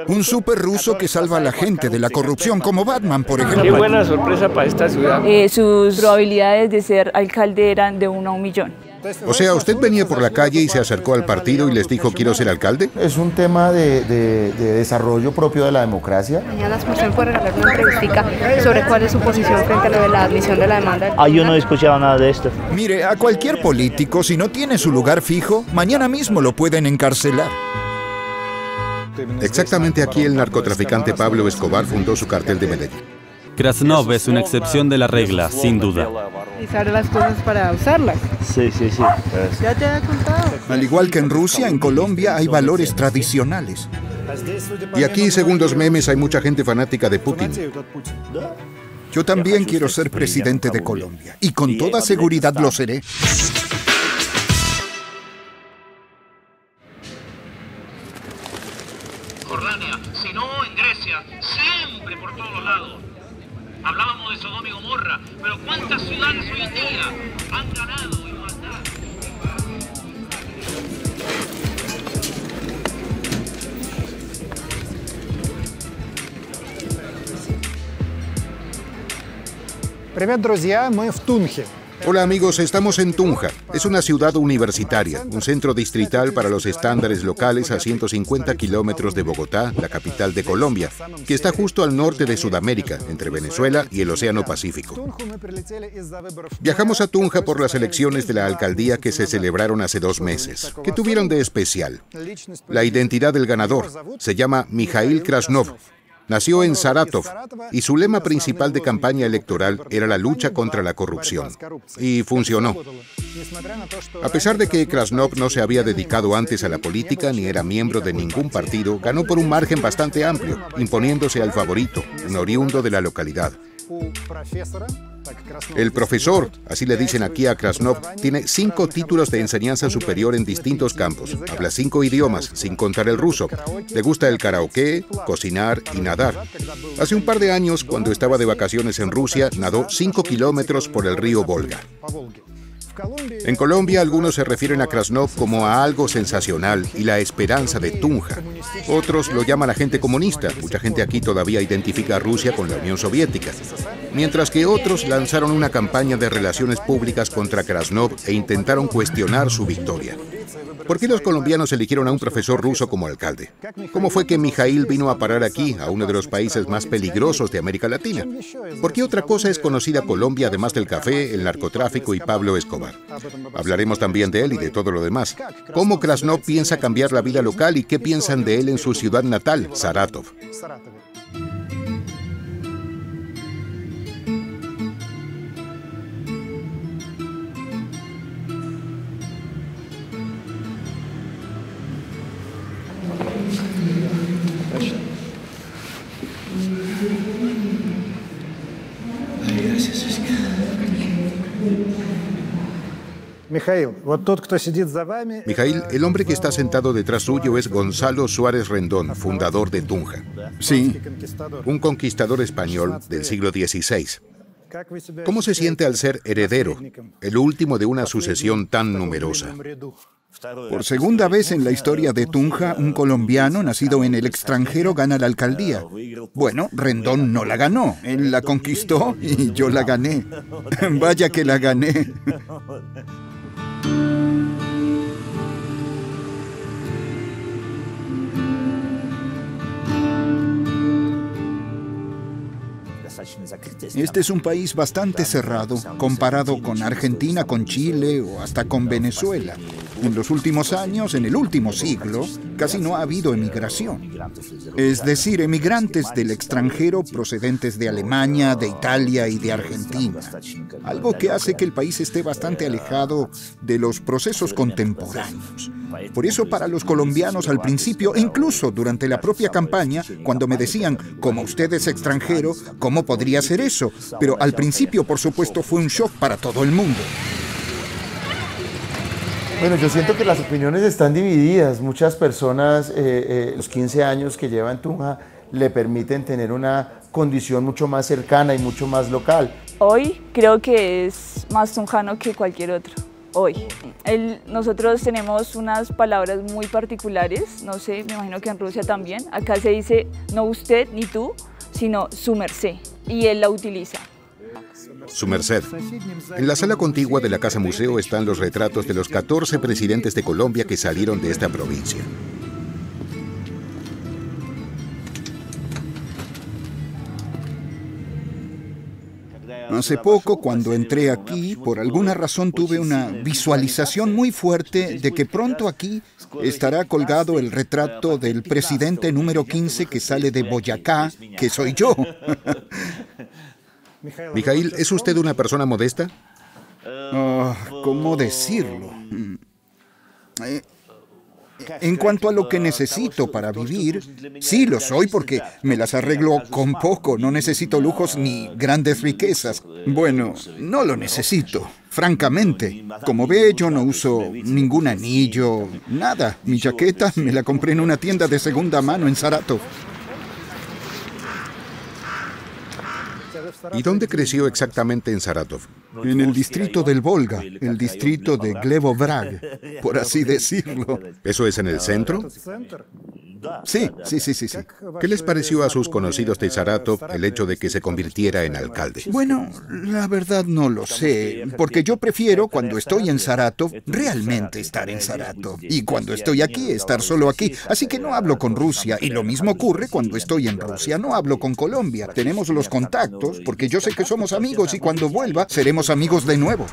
Un súper ruso que salva a la gente de la corrupción, como Batman, por ejemplo. Qué buena sorpresa para esta ciudad. Sus probabilidades de ser alcalde eran de 1 a 1 millón. O sea, ¿usted venía por la calle y se acercó al partido y les dijo quiero ser alcalde? Es un tema de desarrollo propio de la democracia. Mañana usted puede regalar una entrevista sobre cuál es su posición frente a lo de la admisión de la demanda. Yo no he escuchado nada de esto. Mire, a cualquier político, si no tiene su lugar fijo, mañana mismo lo pueden encarcelar. Exactamente aquí el narcotraficante Pablo Escobar fundó su cartel de Medellín. Krasnov es una excepción de la regla, sin duda. Utilizar las cosas para usarlas. Sí. Ya te había contado. Al igual que en Rusia, en Colombia hay valores tradicionales. Y aquí, según los memes, hay mucha gente fanática de Putin. Yo también quiero ser presidente de Colombia, y con toda seguridad lo seré. Jordania, si no en Grecia, siempre por todos lados. Hablábamos de Sodoma y Gomorra, pero ¿cuántas ciudades hoy en día han ganado igualdad? Привет, друзья, мы в Тунхе. Hola amigos, estamos en Tunja. Es una ciudad universitaria, un centro distrital para los estándares locales a 150 kilómetros de Bogotá, la capital de Colombia, que está justo al norte de Sudamérica, entre Venezuela y el Océano Pacífico. Viajamos a Tunja por las elecciones de la alcaldía que se celebraron hace 2 meses. ¿Qué tuvieron de especial? La identidad del ganador. Se llama Mikhail Krasnov. Nació en Saratov y su lema principal de campaña electoral era la lucha contra la corrupción. Y funcionó. A pesar de que Krasnov no se había dedicado antes a la política ni era miembro de ningún partido, ganó por un margen bastante amplio, imponiéndose al favorito, un oriundo de la localidad. El profesor, así le dicen aquí a Krasnov, tiene 5 títulos de enseñanza superior en distintos campos. Habla 5 idiomas, sin contar el ruso. Le gusta el karaoke, cocinar y nadar. Hace un par de años, cuando estaba de vacaciones en Rusia, nadó 5 kilómetros por el río Volga. En Colombia, algunos se refieren a Krasnov como a algo sensacional y la esperanza de Tunja. Otros lo llaman agente comunista. Mucha gente aquí todavía identifica a Rusia con la Unión Soviética. Mientras que otros lanzaron una campaña de relaciones públicas contra Krasnov e intentaron cuestionar su victoria. ¿Por qué los colombianos eligieron a un profesor ruso como alcalde? ¿Cómo fue que Mikhail vino a parar aquí, a uno de los países más peligrosos de América Latina? ¿Por qué otra cosa es conocida Colombia además del café, el narcotráfico y Pablo Escobar? Hablaremos también de él y de todo lo demás. ¿Cómo Krasnov piensa cambiar la vida local y qué piensan de él en su ciudad natal, Saratov? Mikhail, el hombre que está sentado detrás suyo es Gonzalo Suárez Rendón, fundador de Tunja. Sí. Un conquistador español del siglo XVI. ¿Cómo se siente al ser heredero, el último de una sucesión tan numerosa? Por segunda vez en la historia de Tunja, un colombiano nacido en el extranjero gana la alcaldía. Bueno, Rendón no la ganó, él la conquistó y yo la gané. Vaya que la gané. Este es un país bastante cerrado, comparado con Argentina, con Chile o hasta con Venezuela. En los últimos años, en el último siglo, casi no ha habido emigración. Es decir, emigrantes del extranjero procedentes de Alemania, de Italia y de Argentina. Algo que hace que el país esté bastante alejado de los procesos contemporáneos. Por eso para los colombianos al principio, incluso durante la propia campaña, cuando me decían, como usted es extranjero, ¿cómo podría ser eso? Pero al principio, por supuesto, fue un shock para todo el mundo. Bueno, yo siento que las opiniones están divididas. Muchas personas, los 15 años que lleva en Tunja, le permiten tener una condición mucho más cercana y mucho más local. Hoy creo que es más tunjano que cualquier otro. Hoy. Nosotros tenemos unas palabras muy particulares, no sé, me imagino que en Rusia también. Acá se dice no usted ni tú, sino su merced, y él la utiliza. Su merced. En la sala contigua de la Casa Museo están los retratos de los 14 presidentes de Colombia que salieron de esta provincia. Hace poco, cuando entré aquí, por alguna razón tuve una visualización muy fuerte de que pronto aquí estará colgado el retrato del presidente número 15 que sale de Boyacá, que soy yo. Mijaíl, ¿es usted una persona modesta? ¿Cómo decirlo? En cuanto a lo que necesito para vivir, sí lo soy porque me las arreglo con poco, no necesito lujos ni grandes riquezas. Bueno, no lo necesito, francamente. Como ve, yo no uso ningún anillo, nada. Mi chaqueta me la compré en una tienda de segunda mano en Saratov. ¿Y dónde creció exactamente en Saratov? En el distrito del Volga, el distrito de Glevo-Vrag, por así decirlo. ¿Eso es en el centro? Sí. ¿Qué les pareció a sus conocidos de Saratov el hecho de que se convirtiera en alcalde? Bueno, la verdad no lo sé, porque yo prefiero cuando estoy en Saratov realmente estar en Saratov, y cuando estoy aquí estar solo aquí, así que no hablo con Rusia, y lo mismo ocurre cuando estoy en Rusia, no hablo con Colombia. Tenemos los contactos, porque yo sé que somos amigos y cuando vuelva seremos amigos de nuevo.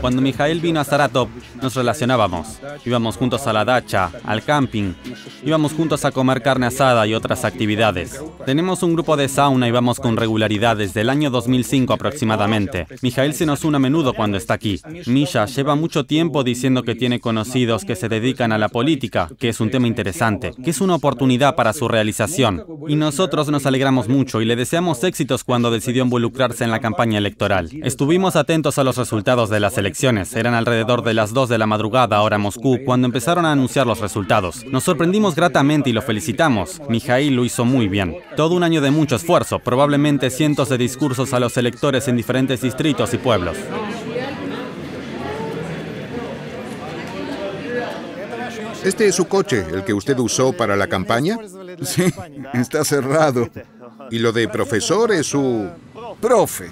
Cuando Mijaíl vino a Saratov, nos relacionábamos. Íbamos juntos a la dacha, al camping. Íbamos juntos a comer carne asada y otras actividades. Tenemos un grupo de sauna y vamos con regularidad desde el año 2005 aproximadamente. Mijaíl se nos une a menudo cuando está aquí. Misha lleva mucho tiempo diciendo que tiene conocidos que se dedican a la política, que es un tema interesante, que es una oportunidad para su realización. Y nosotros nos alegramos mucho y le deseamos éxitos cuando decidió involucrarse en la campaña electoral. Estuvimos atentos a los resultados de las elecciones. Eran alrededor de las 2 de la madrugada, hora Moscú, cuando empezaron a anunciar los resultados. Nos sorprendimos gratamente y lo felicitamos. Mijaíl lo hizo muy bien. Todo un año de mucho esfuerzo, probablemente cientos de discursos a los electores en diferentes distritos y pueblos. ¿Este es su coche, el que usted usó para la campaña? Sí, está cerrado. ¿Y lo de profesor es su...? Profe.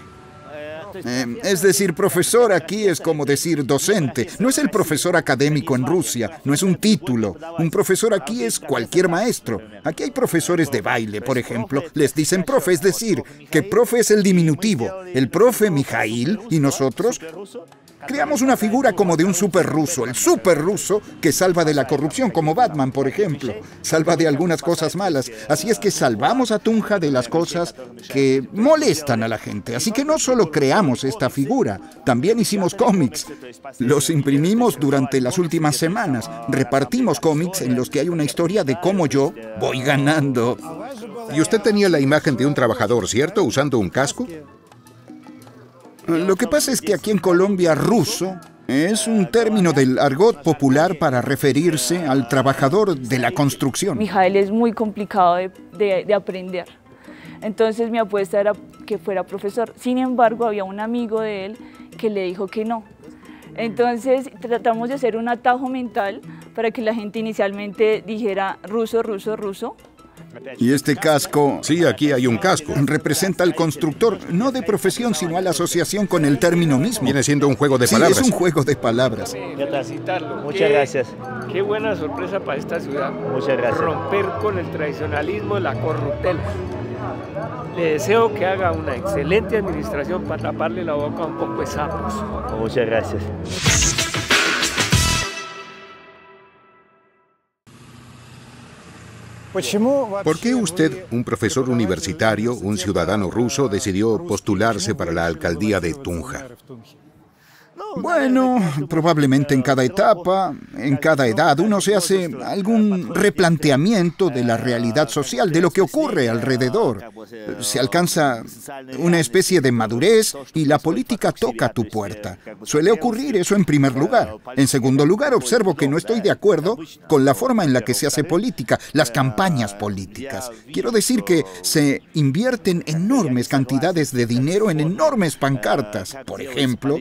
Es decir, profesor aquí es como decir docente. No es el profesor académico en Rusia, no es un título. Un profesor aquí es cualquier maestro. Aquí hay profesores de baile, por ejemplo. Les dicen profe, es decir, que profe es el diminutivo. El profe Mijaíl y nosotros creamos una figura como de un super ruso, el super ruso que salva de la corrupción, como Batman, por ejemplo. Salva de algunas cosas malas. Así es que salvamos a Tunja de las cosas que molestan a la gente. Así que no solo creamos esta figura, también hicimos cómics. Los imprimimos durante las últimas semanas. Repartimos cómics en los que hay una historia de cómo yo voy ganando. ¿Y usted tenía la imagen de un trabajador, cierto, usando un casco? Lo que pasa es que aquí en Colombia, ruso es un término del argot popular para referirse al trabajador de la construcción. Mijaíl es muy complicado de aprender. Entonces mi apuesta era que fuera profesor. Sin embargo, había un amigo de él que le dijo que no. Entonces tratamos de hacer un atajo mental para que la gente inicialmente dijera ruso, ruso, ruso. Y este casco... Sí, aquí hay un casco. Representa al constructor, no de profesión, sino a la asociación con el término mismo. Viene siendo un juego de palabras. Sí, es un juego de palabras. Muchas gracias. Qué buena sorpresa para esta ciudad. Muchas gracias. Romper con el tradicionalismo, la corruptela. Le deseo que haga una excelente administración para taparle la boca a un poco de sapos. Muchas gracias. ¿Por qué usted, un profesor universitario, un ciudadano ruso, decidió postularse para la alcaldía de Tunja? Bueno, probablemente en cada etapa, en cada edad, uno se hace algún replanteamiento de la realidad social, de lo que ocurre alrededor. Se alcanza una especie de madurez y la política toca tu puerta. Suele ocurrir eso en primer lugar. En segundo lugar, observo que no estoy de acuerdo con la forma en la que se hace política, las campañas políticas. Quiero decir que se invierten enormes cantidades de dinero en enormes pancartas. Por ejemplo,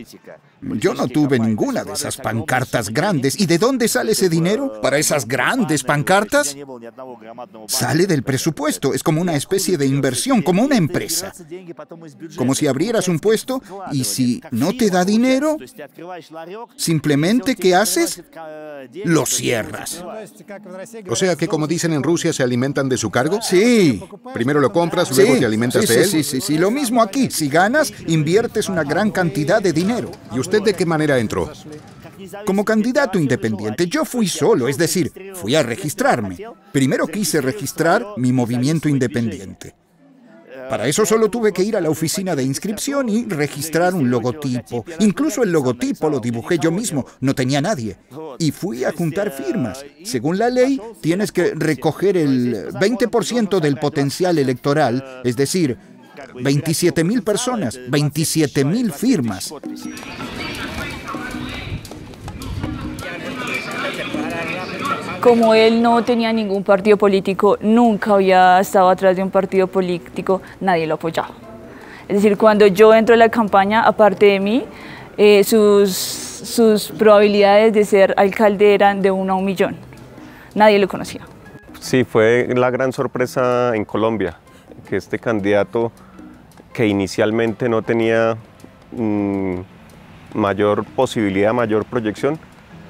yo no tuve ninguna de esas pancartas grandes. ¿Y de dónde sale ese dinero para esas grandes pancartas? Sale del presupuesto. Es como una especie de inversión, como una empresa. Como si abrieras un puesto y si no te da dinero, simplemente, ¿qué haces? Lo cierras. O sea que, como dicen en Rusia, ¿se alimentan de su cargo? Sí. Primero lo compras, luego te alimentas de él. Sí. Lo mismo aquí. Si ganas, inviertes una gran cantidad de dinero. ¿Y usted de qué manera entró? Como candidato independiente, yo fui solo, es decir, fui a registrarme. Primero quise registrar mi movimiento independiente. Para eso solo tuve que ir a la oficina de inscripción y registrar un logotipo. Incluso el logotipo lo dibujé yo mismo, no tenía nadie. Y fui a juntar firmas. Según la ley, tienes que recoger el 20% del potencial electoral, es decir, 27.000 personas, 27.000 firmas. Como él no tenía ningún partido político, nunca había estado atrás de un partido político, nadie lo apoyaba. Es decir, cuando yo entro a la campaña, aparte de mí, sus probabilidades de ser alcalde eran de 1 a 1 millón. Nadie lo conocía. Sí, fue la gran sorpresa en Colombia, que este candidato que inicialmente no tenía mayor posibilidad, mayor proyección,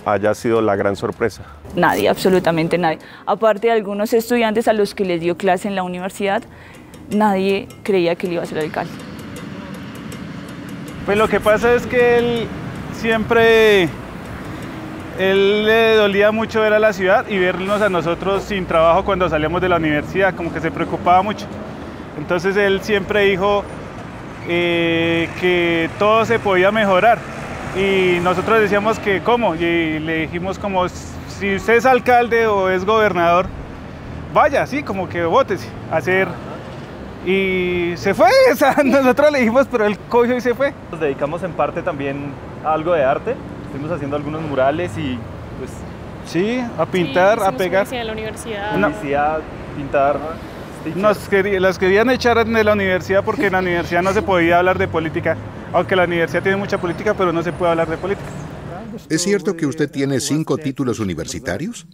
haya sido la gran sorpresa. Nadie, absolutamente nadie. Aparte de algunos estudiantes a los que les dio clase en la universidad, nadie creía que él iba a ser alcalde. Pues lo que pasa es que él le dolía mucho ver a la ciudad y vernos a nosotros sin trabajo cuando salíamos de la universidad, como que se preocupaba mucho. Entonces él siempre dijo que todo se podía mejorar. Y nosotros decíamos que ¿cómo? Y le dijimos como, si usted es alcalde o es gobernador, vaya, sí, como que vótese, a hacer. Y se fue, o sea, nosotros le dijimos, pero él cogió y se fue. Nos dedicamos en parte también a algo de arte, estuvimos haciendo algunos murales y pues... Sí, a pintar, a pegar. En la universidad. Publicidad, pintar. Las querían echar de la universidad porque en la universidad no se podía hablar de política. Aunque la universidad tiene mucha política, pero no se puede hablar de política. ¿Es cierto que usted tiene 5 títulos universitarios?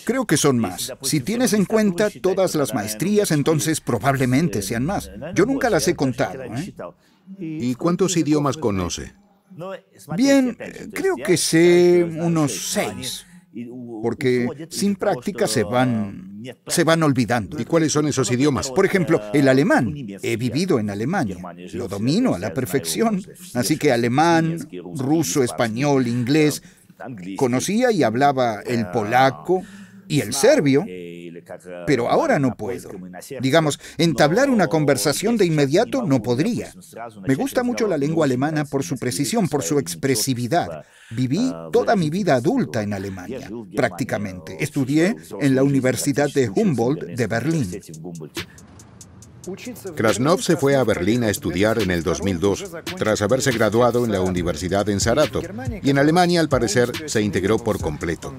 Creo que son más. Si tienes en cuenta todas las maestrías, entonces probablemente sean más. Yo nunca las he contado, ¿eh? ¿Y cuántos idiomas conoce? Bien, creo que sé unos 6. Porque sin práctica se van olvidando. ¿Y cuáles son esos idiomas? Por ejemplo, el alemán. He vivido en Alemania. Lo domino a la perfección. Así que alemán, ruso, español, inglés. Conocía y hablaba el polaco y el serbio. Pero ahora no puedo. Digamos, entablar una conversación de inmediato no podría. Me gusta mucho la lengua alemana por su precisión, por su expresividad. Viví toda mi vida adulta en Alemania, prácticamente. Estudié en la Universidad de Humboldt de Berlín. Krasnov se fue a Berlín a estudiar en el 2002, tras haberse graduado en la universidad en Saratov, y en Alemania, al parecer, se integró por completo.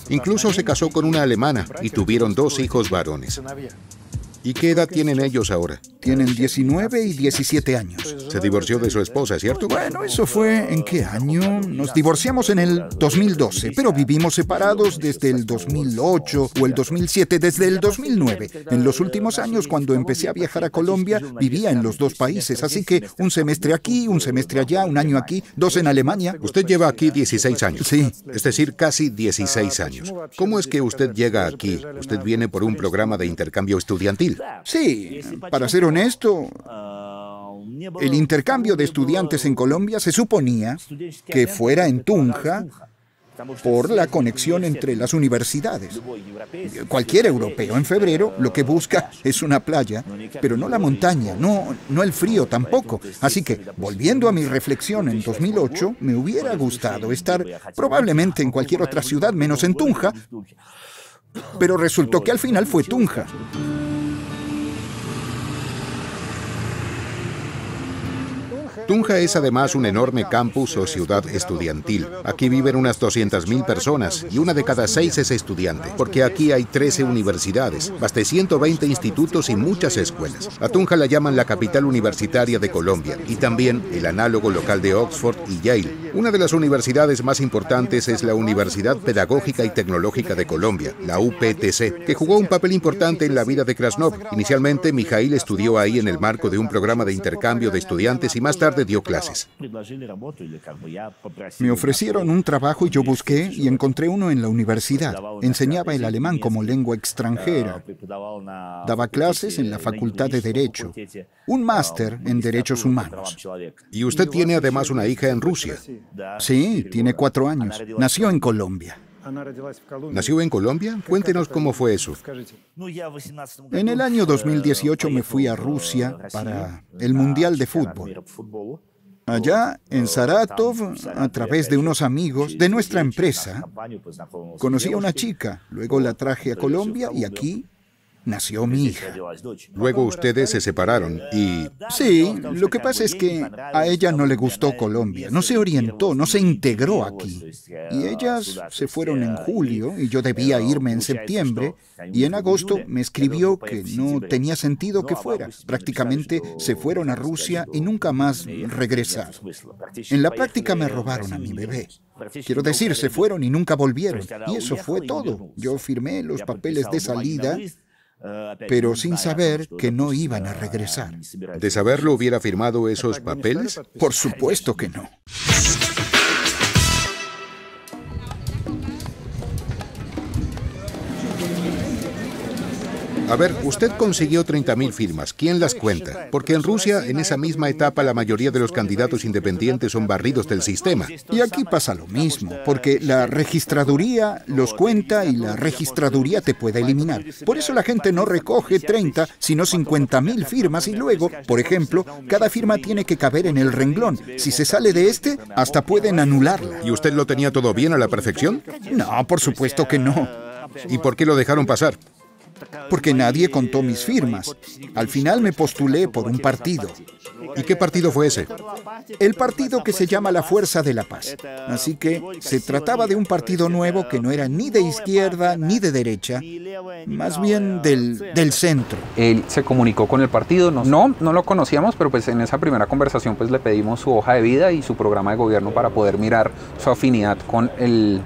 Incluso se casó con una alemana y tuvieron 2 hijos varones. ¿Y qué edad tienen ellos ahora? Tienen 19 y 17 años. Se divorció de su esposa, ¿cierto? Bueno, eso fue ¿en qué año? Nos divorciamos en el 2012, pero vivimos separados desde el 2008 o el 2007, desde el 2009. En los últimos años, cuando empecé a viajar a Colombia, vivía en los 2 países, así que un semestre aquí, un semestre allá, un año aquí, 2 en Alemania. Usted lleva aquí 16 años. Sí. Es decir, casi 16 años. ¿Cómo es que usted llega aquí? Usted viene por un programa de intercambio estudiantil. Sí, para ser honesto, el intercambio de estudiantes en Colombia se suponía que fuera en Tunja por la conexión entre las universidades. Cualquier europeo en febrero lo que busca es una playa, pero no la montaña, no el frío tampoco. Así que, volviendo a mi reflexión en 2008, me hubiera gustado estar probablemente en cualquier otra ciudad menos en Tunja, pero resultó que al final fue Tunja. Tunja es además un enorme campus o ciudad estudiantil. Aquí viven unas 200.000 personas y una de cada 6 es estudiante, porque aquí hay 13 universidades, más de 120 institutos y muchas escuelas. A Tunja la llaman la capital universitaria de Colombia y también el análogo local de Oxford y Yale. Una de las universidades más importantes es la Universidad Pedagógica y Tecnológica de Colombia, la UPTC, que jugó un papel importante en la vida de Krasnov. Inicialmente, Mikhail estudió ahí en el marco de un programa de intercambio de estudiantes y más tarde dio clases. Me ofrecieron un trabajo y yo busqué y encontré uno en la universidad. Enseñaba el alemán como lengua extranjera. Daba clases en la Facultad de Derecho. Un máster en Derechos Humanos. Y usted tiene además una hija en Rusia. Sí, tiene 4 años. Nació en Colombia. ¿Nació en Colombia? Cuéntenos cómo fue eso. En el año 2018 me fui a Rusia para el Mundial de Fútbol. Allá, en Saratov, a través de unos amigos de nuestra empresa, conocí a una chica. Luego la traje a Colombia y aquí nació mi hija. Luego ustedes se separaron y... Sí, lo que pasa es que a ella no le gustó Colombia, no se orientó, no se integró aquí. Y ellas se fueron en julio y yo debía irme en septiembre, y en agosto me escribió que no tenía sentido que fuera. Prácticamente se fueron a Rusia y nunca más regresaron. En la práctica me robaron a mi bebé. Quiero decir, se fueron y nunca volvieron. Y eso fue todo. Yo firmé los papeles de salida, pero sin saber que no iban a regresar. ¿De saberlo hubiera firmado esos papeles? Por supuesto que no. A ver, usted consiguió 30.000 firmas. ¿Quién las cuenta? Porque en Rusia, en esa misma etapa, la mayoría de los candidatos independientes son barridos del sistema. Y aquí pasa lo mismo, porque la registraduría los cuenta y la registraduría te puede eliminar. Por eso la gente no recoge 30, sino 50.000 firmas y luego, por ejemplo, cada firma tiene que caber en el renglón. Si se sale de este, hasta pueden anularla. ¿Y usted lo tenía todo bien a la perfección? No, por supuesto que no. ¿Y por qué lo dejaron pasar? Porque nadie contó mis firmas. Al final me postulé por un partido. ¿Y qué partido fue ese? El partido que se llama la Fuerza de la Paz. Así que se trataba de un partido nuevo que no era ni de izquierda ni de derecha, más bien del centro. Él se comunicó con el partido, no lo conocíamos, pero pues en esa primera conversación pues le pedimos su hoja de vida y su programa de gobierno para poder mirar su afinidad con el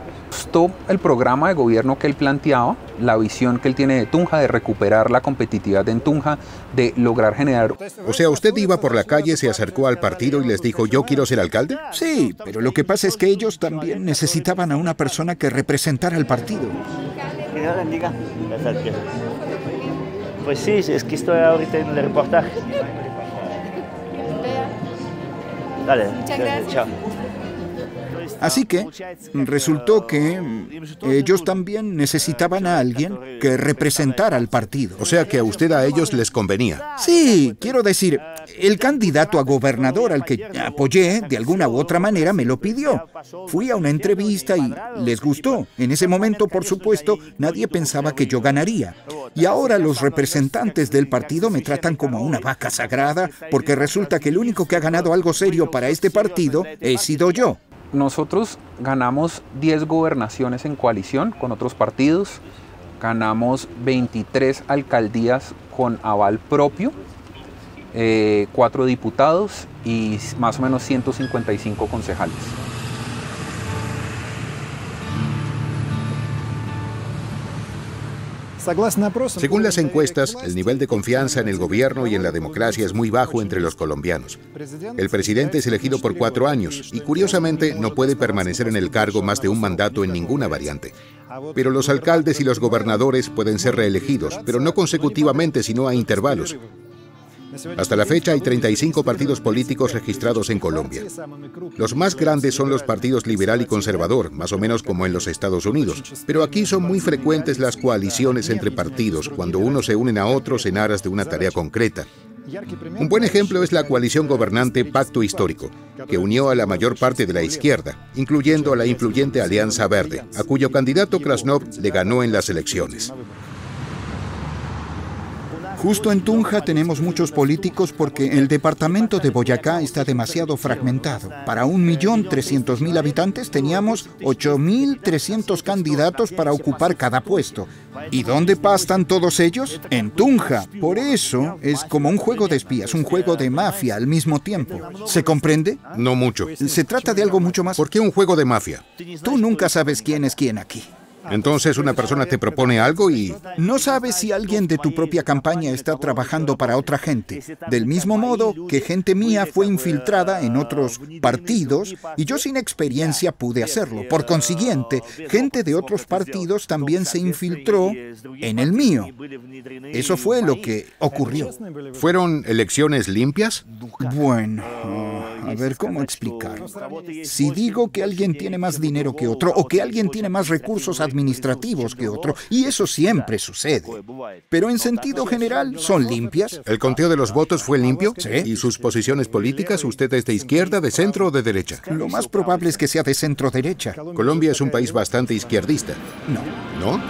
programa de gobierno que él planteaba, la visión que él tiene de Tunja, de recuperar la competitividad en Tunja, de lograr generar... O sea, ¿usted iba por la calle, se acercó al partido y les dijo, ¿yo quiero ser alcalde? Sí, pero lo que pasa es que ellos también necesitaban a una persona que representara al partido. Que Dios bendiga. Pues sí, es que estoy ahorita en el reportaje. Dale, muchas gracias. Chao. Así que resultó que ellos también necesitaban a alguien que representara al partido. O sea que a usted a ellos les convenía. Sí, quiero decir, el candidato a gobernador al que apoyé, de alguna u otra manera, me lo pidió. Fui a una entrevista y les gustó. En ese momento, por supuesto, nadie pensaba que yo ganaría. Y ahora los representantes del partido me tratan como una vaca sagrada, porque resulta que el único que ha ganado algo serio para este partido he sido yo. Nosotros ganamos 10 gobernaciones en coalición con otros partidos, ganamos 23 alcaldías con aval propio, 4 diputados y más o menos 155 concejales. Según las encuestas, el nivel de confianza en el gobierno y en la democracia es muy bajo entre los colombianos. El presidente es elegido por 4 años y, curiosamente, no puede permanecer en el cargo más de un mandato en ninguna variante. Pero los alcaldes y los gobernadores pueden ser reelegidos, pero no consecutivamente, sino a intervalos. Hasta la fecha hay 35 partidos políticos registrados en Colombia. Los más grandes son los partidos liberal y conservador, más o menos como en los Estados Unidos. Pero aquí son muy frecuentes las coaliciones entre partidos, cuando unos se unen a otros en aras de una tarea concreta. Un buen ejemplo es la coalición gobernante Pacto Histórico, que unió a la mayor parte de la izquierda, incluyendo a la influyente Alianza Verde, a cuyo candidato Krasnov le ganó en las elecciones. Justo en Tunja tenemos muchos políticos porque el departamento de Boyacá está demasiado fragmentado. Para 1.300.000 habitantes teníamos 8.300 candidatos para ocupar cada puesto. ¿Y dónde pastan todos ellos? En Tunja. Por eso es como un juego de espías, un juego de mafia al mismo tiempo. ¿Se comprende? No mucho. Se trata de algo mucho más. ¿Por qué un juego de mafia? Tú nunca sabes quién es quién aquí. Entonces una persona te propone algo y... No sabes si alguien de tu propia campaña está trabajando para otra gente. Del mismo modo que gente mía fue infiltrada en otros partidos y yo sin experiencia pude hacerlo. Por consiguiente, gente de otros partidos también se infiltró en el mío. Eso fue lo que ocurrió. ¿Fueron elecciones limpias? Bueno, a ver cómo explicar. Si digo que alguien tiene más dinero que otro o que alguien tiene más recursos administrativos que otro, y eso siempre sucede. Pero en sentido general, ¿son limpias? ¿El conteo de los votos fue limpio? Sí. ¿Y sus posiciones políticas? ¿Usted es de izquierda, de centro o de derecha? Lo más probable es que sea de centro-derecha. Colombia es un país bastante izquierdista. No. ¿No?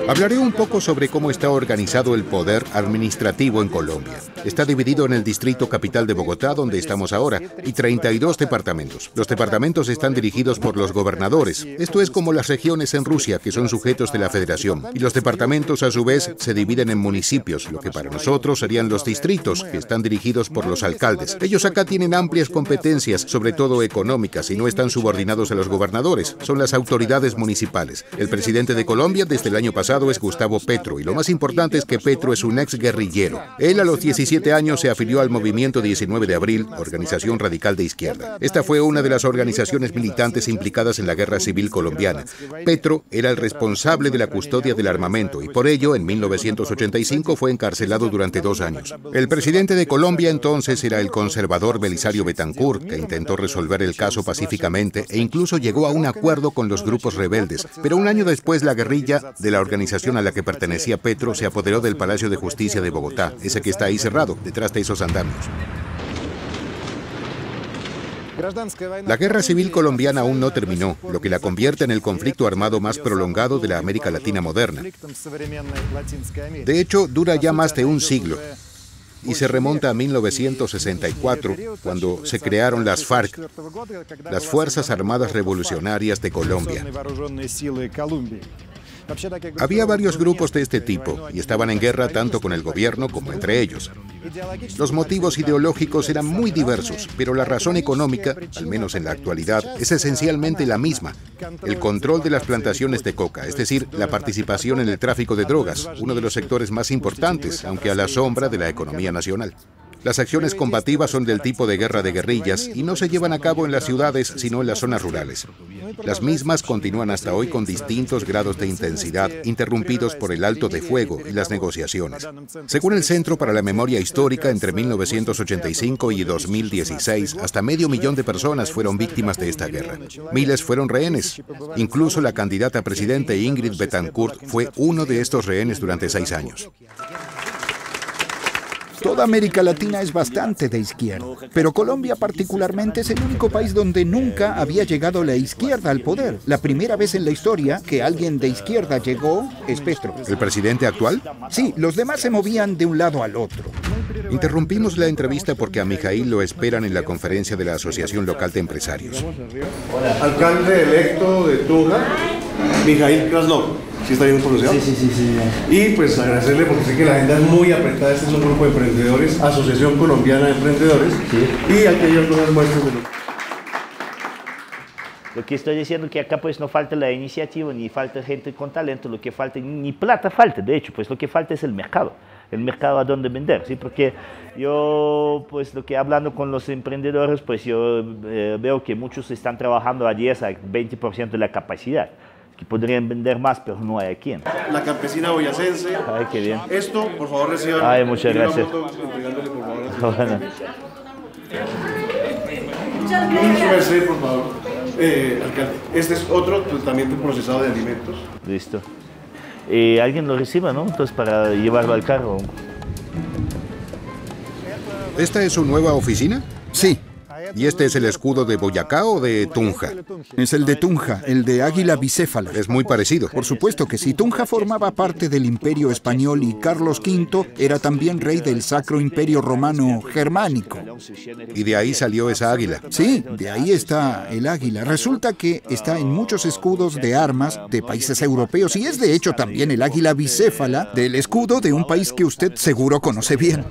Hablaré un poco sobre cómo está organizado el poder administrativo en Colombia. Está dividido en el distrito capital de Bogotá, donde estamos ahora, y 32 departamentos. Los departamentos están dirigidos por los gobernadores. Esto es como las regiones en Rusia, que son sujetos de la federación. Y los departamentos, a su vez, se dividen en municipios, lo que para nosotros serían los distritos, que están dirigidos por los alcaldes. Ellos acá tienen amplias competencias, sobre todo económicas, y no están subordinados a los gobernadores. Son las autoridades municipales. El presidente de Colombia, desde el año pasado, es Gustavo Petro, y lo más importante es que Petro es un ex guerrillero. Él a los 17 años se afilió al Movimiento 19 de Abril, organización radical de izquierda. Esta fue una de las organizaciones militantes implicadas en la Guerra Civil colombiana. Petro era el responsable de la custodia del armamento y por ello, en 1985 fue encarcelado durante 2 años. El presidente de Colombia entonces era el conservador Belisario Betancur, que intentó resolver el caso pacíficamente e incluso llegó a un acuerdo con los grupos rebeldes. Pero un año después, la guerrilla de la organización a la que pertenecía Petro se apoderó del Palacio de Justicia de Bogotá, ese que está ahí cerrado, detrás de esos andamios. La guerra civil colombiana aún no terminó, lo que la convierte en el conflicto armado más prolongado de la América Latina moderna. De hecho, dura ya más de un siglo y se remonta a 1964, cuando se crearon las FARC, las Fuerzas Armadas Revolucionarias de Colombia. Había varios grupos de este tipo y estaban en guerra tanto con el gobierno como entre ellos. Los motivos ideológicos eran muy diversos, pero la razón económica, al menos en la actualidad, es esencialmente la misma: el control de las plantaciones de coca, es decir, la participación en el tráfico de drogas, uno de los sectores más importantes, aunque a la sombra de la economía nacional. Las acciones combativas son del tipo de guerra de guerrillas y no se llevan a cabo en las ciudades, sino en las zonas rurales. Las mismas continúan hasta hoy con distintos grados de intensidad, interrumpidos por el alto de fuego y las negociaciones. Según el Centro para la Memoria Histórica, entre 1985 y 2016, hasta 500.000 de personas fueron víctimas de esta guerra. Miles fueron rehenes. Incluso la candidata a presidente Ingrid Betancourt fue uno de estos rehenes durante 6 años. Toda América Latina es bastante de izquierda, pero Colombia particularmente es el único país donde nunca había llegado la izquierda al poder. La primera vez en la historia que alguien de izquierda llegó es Petro. ¿El presidente actual? Sí, los demás se movían de un lado al otro. Interrumpimos la entrevista porque a Mijail lo esperan en la conferencia de la Asociación Local de Empresarios. Alcalde electo de Tunja, Mijail Krasnov. ¿Sí está bien pronunciado? Sí. Y pues agradecerle porque sé que la agenda es muy apretada. Este es un grupo de emprendedores, Asociación Colombiana de Emprendedores, y aquí hay algunas muestras de Lo que estoy diciendo que acá pues no falta la iniciativa, ni falta gente con talento, lo que falta, ni plata falta, de hecho, pues lo que falta es el mercado a dónde vender, ¿sí? Porque yo, pues lo que hablando con los emprendedores, pues yo veo que muchos están trabajando a 10 a 20% de la capacidad. que podrían vender más, pero no hay a quién. La campesina boyacense. Ay, qué bien. Esto, por favor, reciban. Ay, muchas gracias. Entregándole, por favor. Bueno. Un merced, por favor. Alcalde, este es otro tratamiento procesado de alimentos. Listo. Alguien lo reciba, ¿no? Entonces, para llevarlo al carro. ¿Esta es su nueva oficina? Sí. ¿Y este es el escudo de Boyacá o de Tunja? Es el de Tunja, el de águila bicéfala. Es muy parecido. Por supuesto que sí. Tunja formaba parte del Imperio Español y Carlos V era también rey del Sacro Imperio Romano Germánico. ¿Y de ahí salió esa águila? Sí, de ahí está el águila. Resulta que está en muchos escudos de armas de países europeos y es de hecho también el águila bicéfala del escudo de un país que usted seguro conoce bien.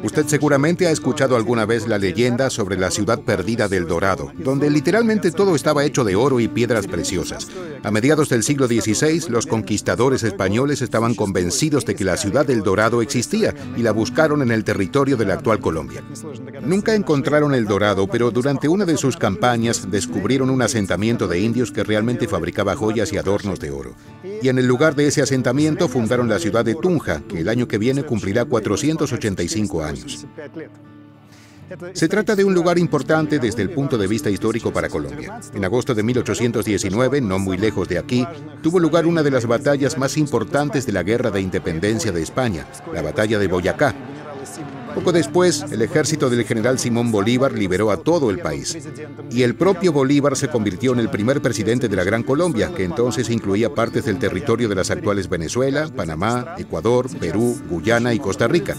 Usted seguramente ha escuchado alguna vez la leyenda sobre la ciudad perdida del Dorado, donde literalmente todo estaba hecho de oro y piedras preciosas. A mediados del siglo XVI, los conquistadores españoles estaban convencidos de que la ciudad del Dorado existía y la buscaron en el territorio de la actual Colombia. Nunca encontraron el Dorado, pero durante una de sus campañas descubrieron un asentamiento de indios que realmente fabricaba joyas y adornos de oro. Y en el lugar de ese asentamiento fundaron la ciudad de Tunja, que el año que viene cumplirá 485 años. Se trata de un lugar importante desde el punto de vista histórico para Colombia. En agosto de 1819, no muy lejos de aquí, tuvo lugar una de las batallas más importantes de la Guerra de Independencia de España, la Batalla de Boyacá. Poco después, el ejército del general Simón Bolívar liberó a todo el país. Y el propio Bolívar se convirtió en el primer presidente de la Gran Colombia, que entonces incluía partes del territorio de las actuales Venezuela, Panamá, Ecuador, Perú, Guyana y Costa Rica.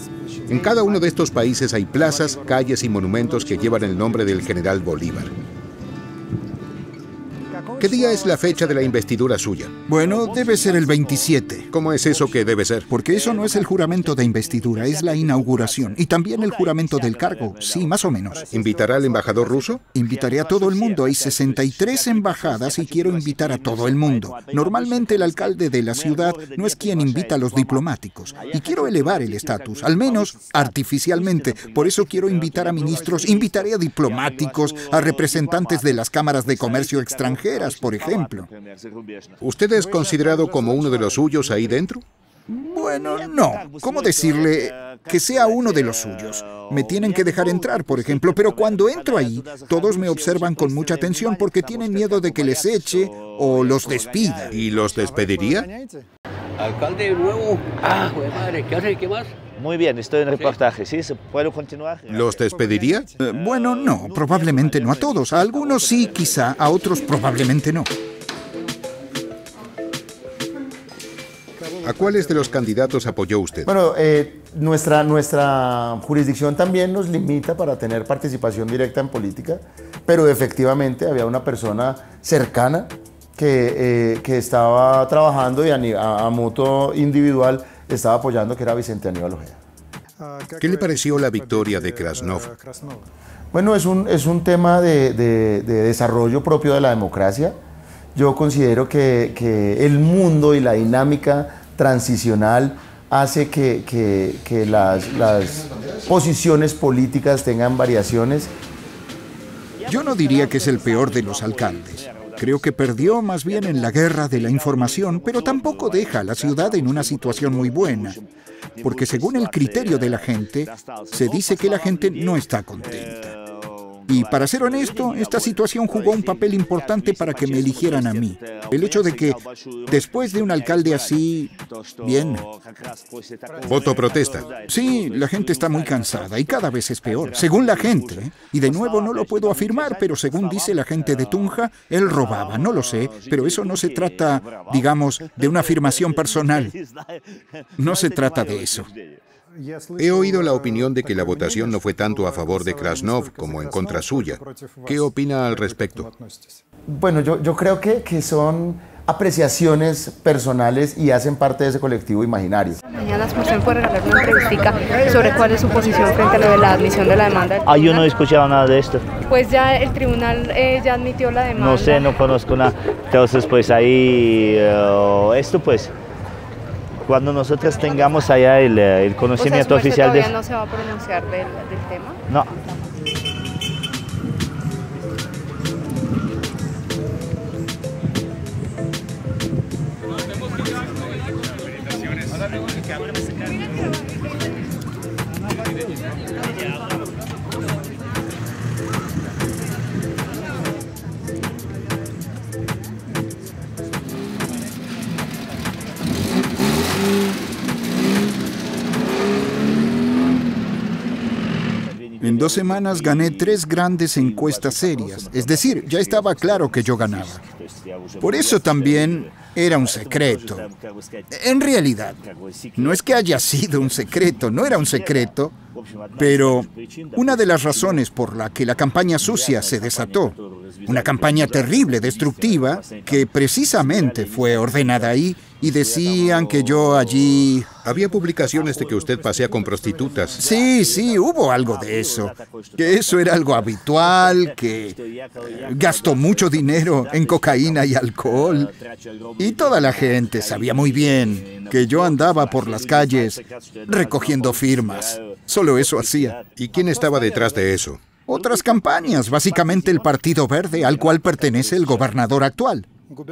En cada uno de estos países hay plazas, calles y monumentos que llevan el nombre del general Bolívar. ¿Qué día es la fecha de la investidura suya? Bueno, debe ser el 27. ¿Cómo es eso que debe ser? Porque eso no es el juramento de investidura, es la inauguración. Y también el juramento del cargo, sí, más o menos. ¿Invitará al embajador ruso? Invitaré a todo el mundo. Hay 63 embajadas y quiero invitar a todo el mundo. Normalmente el alcalde de la ciudad no es quien invita a los diplomáticos. Y quiero elevar el estatus, al menos artificialmente. Por eso quiero invitar a ministros, invitaré a diplomáticos, a representantes de las cámaras de comercio extranjeras, por ejemplo. ¿Usted es considerado como uno de los suyos ahí dentro? Bueno, no. ¿Cómo decirle que sea uno de los suyos? Me tienen que dejar entrar, por ejemplo, pero cuando entro ahí, todos me observan con mucha atención porque tienen miedo de que les eche o los despida. ¿Y los despediría? Alcalde nuevo. Madre, ¿qué hace? ¿Qué más? Muy bien, estoy en reportaje, ¿sí? ¿Puedo continuar? ¿Los despediría? Bueno, no, probablemente no a todos. A algunos sí, quizá, a otros probablemente no. ¿A cuáles de los candidatos apoyó usted? Bueno, nuestra jurisdicción también nos limita para tener participación directa en política, pero efectivamente había una persona cercana que estaba trabajando y a modo individual estaba apoyando, que era Vicente Aníbal Ojeda. ¿Qué le pareció la victoria de Krasnov? Bueno, es un tema de desarrollo propio de la democracia. Yo considero que el mundo y la dinámica transicional hace que las posiciones políticas tengan variaciones. Yo no diría que es el peor de los alcaldes. Creo que perdió más bien en la guerra de la información, pero tampoco deja a la ciudad en una situación muy buena. Porque según el criterio de la gente, se dice que la gente no está contenta. Y para ser honesto, esta situación jugó un papel importante para que me eligieran a mí. El hecho de que, después de un alcalde así, bien. ¿Voto protesta? Sí, la gente está muy cansada y cada vez es peor, según la gente. Y de nuevo no lo puedo afirmar, pero según dice la gente de Tunja, él robaba, no lo sé, pero eso no se trata, digamos, de una afirmación personal. No se trata de eso. He oído la opinión de que la votación no fue tanto a favor de Krasnov como en contra suya. ¿Qué opina al respecto? Bueno, yo creo que son apreciaciones personales y hacen parte de ese colectivo imaginario. Mañana usted puede regalar una entrevistica sobre cuál es su posición frente a lo de la admisión de la demanda. Yo no he escuchado nada de esto. Pues ya el tribunal ya admitió la demanda. No sé, no conozco nada. Entonces, pues ahí, esto pues... Cuando nosotros tengamos allá el conocimiento oficial todavía no se va a pronunciar del tema. No. En 2 semanas gané 3 grandes encuestas serias, es decir, ya estaba claro que yo ganaba. Por eso también era un secreto. En realidad, no es que haya sido un secreto, no era un secreto, pero una de las razones por la que la campaña sucia se desató, una campaña terrible, destructiva, que precisamente fue ordenada ahí, y decían que yo allí... Había publicaciones de que usted pasea con prostitutas. Sí, sí, hubo algo de eso. Que eso era algo habitual, que gastó mucho dinero en cocaína y alcohol. Y toda la gente sabía muy bien que yo andaba por las calles recogiendo firmas. Solo eso hacía. ¿Y quién estaba detrás de eso? Otras campañas, básicamente el Partido Verde, al cual pertenece el gobernador actual.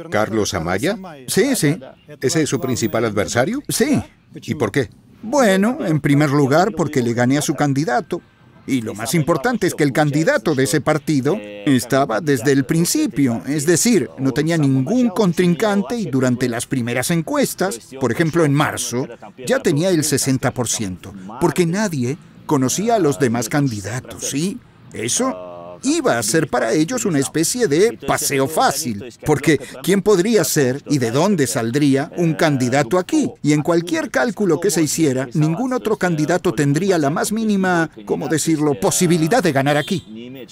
¿Carlos Amaya? Sí, sí. ¿Ese es su principal adversario? Sí. ¿Y por qué? Bueno, en primer lugar porque le gané a su candidato. Y lo más importante es que el candidato de ese partido estaba desde el principio. Es decir, no tenía ningún contrincante y durante las primeras encuestas, por ejemplo en marzo, ya tenía el 60%. Porque nadie conocía a los demás candidatos, ¿sí? Eso iba a ser para ellos una especie de paseo fácil, porque ¿quién podría ser y de dónde saldría un candidato aquí? Y en cualquier cálculo que se hiciera, ningún otro candidato tendría la más mínima, ¿cómo decirlo?, posibilidad de ganar aquí.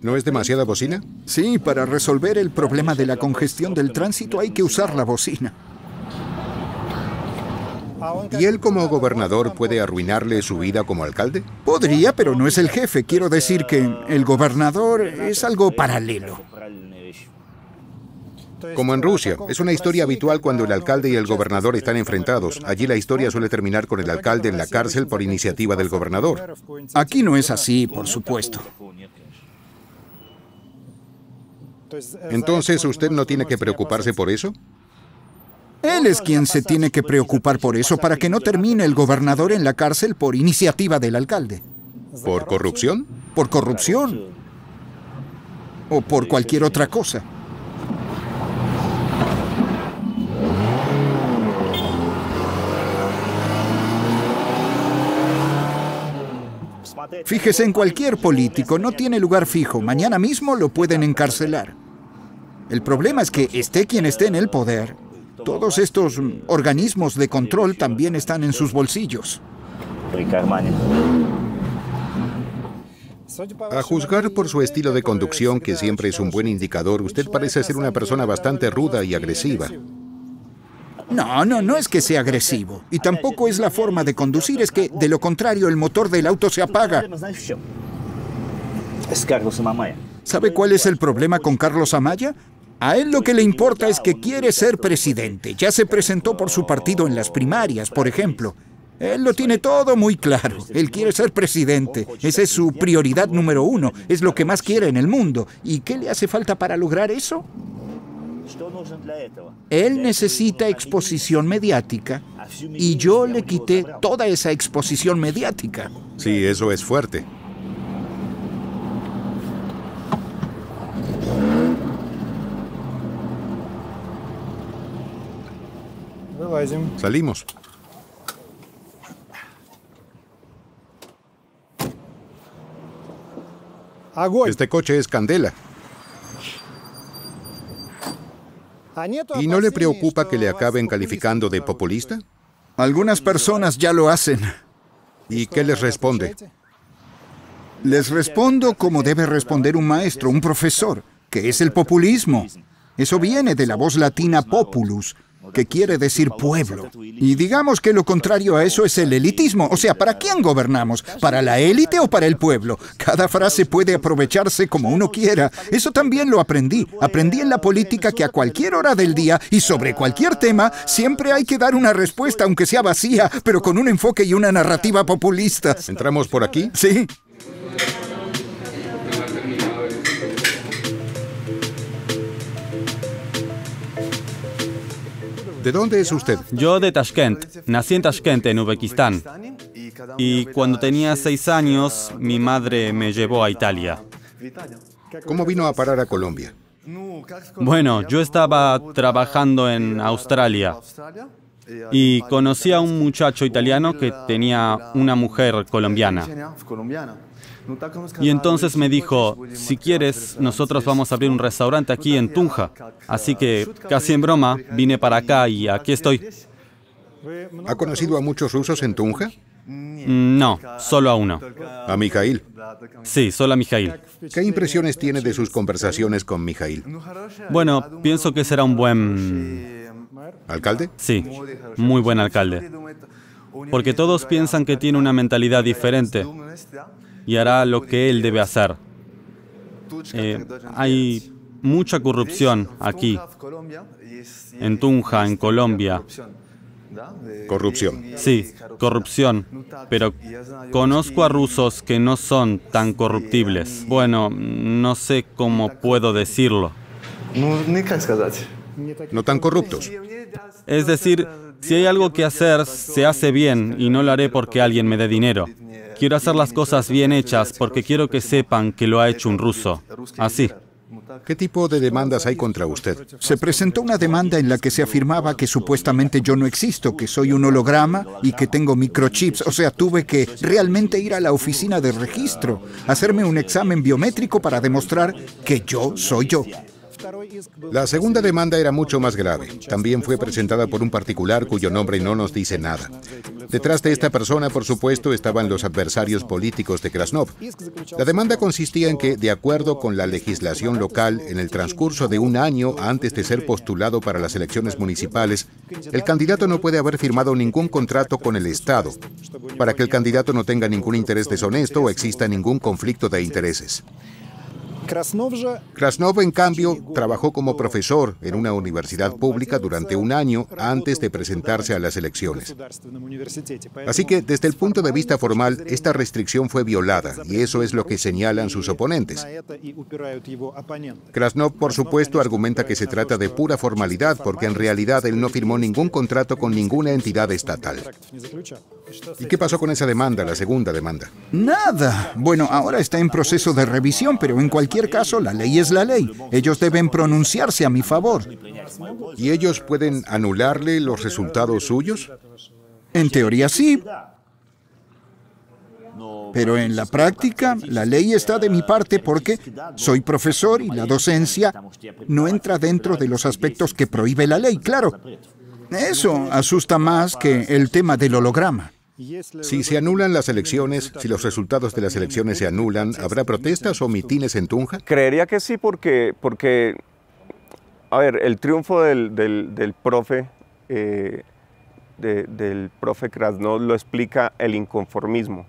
¿No es demasiada bocina? Sí, para resolver el problema de la congestión del tránsito hay que usar la bocina. ¿Y él como gobernador puede arruinarle su vida como alcalde? Podría, pero no es el jefe. Quiero decir que el gobernador es algo paralelo. Como en Rusia, es una historia habitual cuando el alcalde y el gobernador están enfrentados. Allí la historia suele terminar con el alcalde en la cárcel por iniciativa del gobernador. Aquí no es así, por supuesto. Entonces, ¿usted no tiene que preocuparse por eso? Él es quien se tiene que preocupar por eso, para que no termine el gobernador en la cárcel por iniciativa del alcalde. ¿Por corrupción? Por corrupción. O por cualquier otra cosa. Fíjese en cualquier político, no tiene lugar fijo. Mañana mismo lo pueden encarcelar. El problema es que esté quien esté en el poder, todos estos organismos de control también están en sus bolsillos. A juzgar por su estilo de conducción, que siempre es un buen indicador, usted parece ser una persona bastante ruda y agresiva. No es que sea agresivo. Y tampoco es la forma de conducir, es que, de lo contrario, el motor del auto se apaga. ¿Sabe cuál es el problema con Carlos Amaya? A él lo que le importa es que quiere ser presidente. Ya se presentó por su partido en las primarias, por ejemplo. Él lo tiene todo muy claro. Él quiere ser presidente. Esa es su prioridad número 1. Es lo que más quiere en el mundo. ¿Y qué le hace falta para lograr eso? Él necesita exposición mediática y yo le quité toda esa exposición mediática. Sí, eso es fuerte. Salimos. Este coche es candela. ¿Y no le preocupa que le acaben calificando de populista? Algunas personas ya lo hacen. ¿Y qué les responde? Les respondo como debe responder un maestro, un profesor, que es el populismo. Eso viene de la voz latina populus, que quiere decir pueblo. Y digamos que lo contrario a eso es el elitismo. O sea, ¿para quién gobernamos? ¿Para la élite o para el pueblo? Cada frase puede aprovecharse como uno quiera. Eso también lo aprendí. Aprendí en la política que a cualquier hora del día y sobre cualquier tema siempre hay que dar una respuesta, aunque sea vacía, pero con un enfoque y una narrativa populistas. ¿Entramos por aquí? Sí. ¿De dónde es usted? Yo de Tashkent. Nací en Tashkent, en Uzbekistán. Y cuando tenía 6 años, mi madre me llevó a Italia. ¿Cómo vino a parar a Colombia? Bueno, yo estaba trabajando en Australia y conocí a un muchacho italiano que tenía una mujer colombiana. Y entonces me dijo, si quieres, nosotros vamos a abrir un restaurante aquí en Tunja. Así que, casi en broma, vine para acá y aquí estoy. ¿Ha conocido a muchos rusos en Tunja? No, solo a uno. ¿A Mijail? Sí, solo a Mijail. ¿Qué impresiones tiene de sus conversaciones con Mijail? Bueno, pienso que será un buen... ¿Alcalde? Sí, muy buen alcalde. Porque todos piensan que tiene una mentalidad diferente y hará lo que él debe hacer. Hay mucha corrupción aquí, en Tunja, en Colombia. Corrupción. Sí, corrupción. Pero conozco a rusos que no son tan corruptibles. Bueno, no sé cómo puedo decirlo. No tan corruptos. Es decir, si hay algo que hacer, se hace bien y no lo haré porque alguien me dé dinero. Quiero hacer las cosas bien hechas porque quiero que sepan que lo ha hecho un ruso. Así. ¿Qué tipo de demandas hay contra usted? Se presentó una demanda en la que se afirmaba que supuestamente yo no existo, que soy un holograma y que tengo microchips. O sea, tuve que realmente ir a la oficina de registro, hacerme un examen biométrico para demostrar que yo soy yo. La segunda demanda era mucho más grave. También fue presentada por un particular cuyo nombre no nos dice nada. Detrás de esta persona, por supuesto, estaban los adversarios políticos de Krasnov. La demanda consistía en que, de acuerdo con la legislación local, en el transcurso de un año antes de ser postulado para las elecciones municipales, el candidato no puede haber firmado ningún contrato con el Estado, para que el candidato no tenga ningún interés deshonesto o exista ningún conflicto de intereses. Krasnov, en cambio, trabajó como profesor en una universidad pública durante un año antes de presentarse a las elecciones. Así que, desde el punto de vista formal, esta restricción fue violada, y eso es lo que señalan sus oponentes. Krasnov, por supuesto, argumenta que se trata de pura formalidad, porque en realidad él no firmó ningún contrato con ninguna entidad estatal. ¿Y qué pasó con esa demanda, la segunda demanda? Nada. Bueno, ahora está en proceso de revisión, pero en cualquier caso, la ley es la ley. Ellos deben pronunciarse a mi favor. ¿Y ellos pueden anularle los resultados suyos? En teoría sí. Pero en la práctica, la ley está de mi parte porque soy profesor y la docencia no entra dentro de los aspectos que prohíbe la ley, claro. Eso asusta más que el tema del holograma. Si se anulan las elecciones, si los resultados de las elecciones se anulan, ¿habrá protestas o mitines en Tunja? Creería que sí, porque a ver, el triunfo del profe Krasnov lo explica el inconformismo.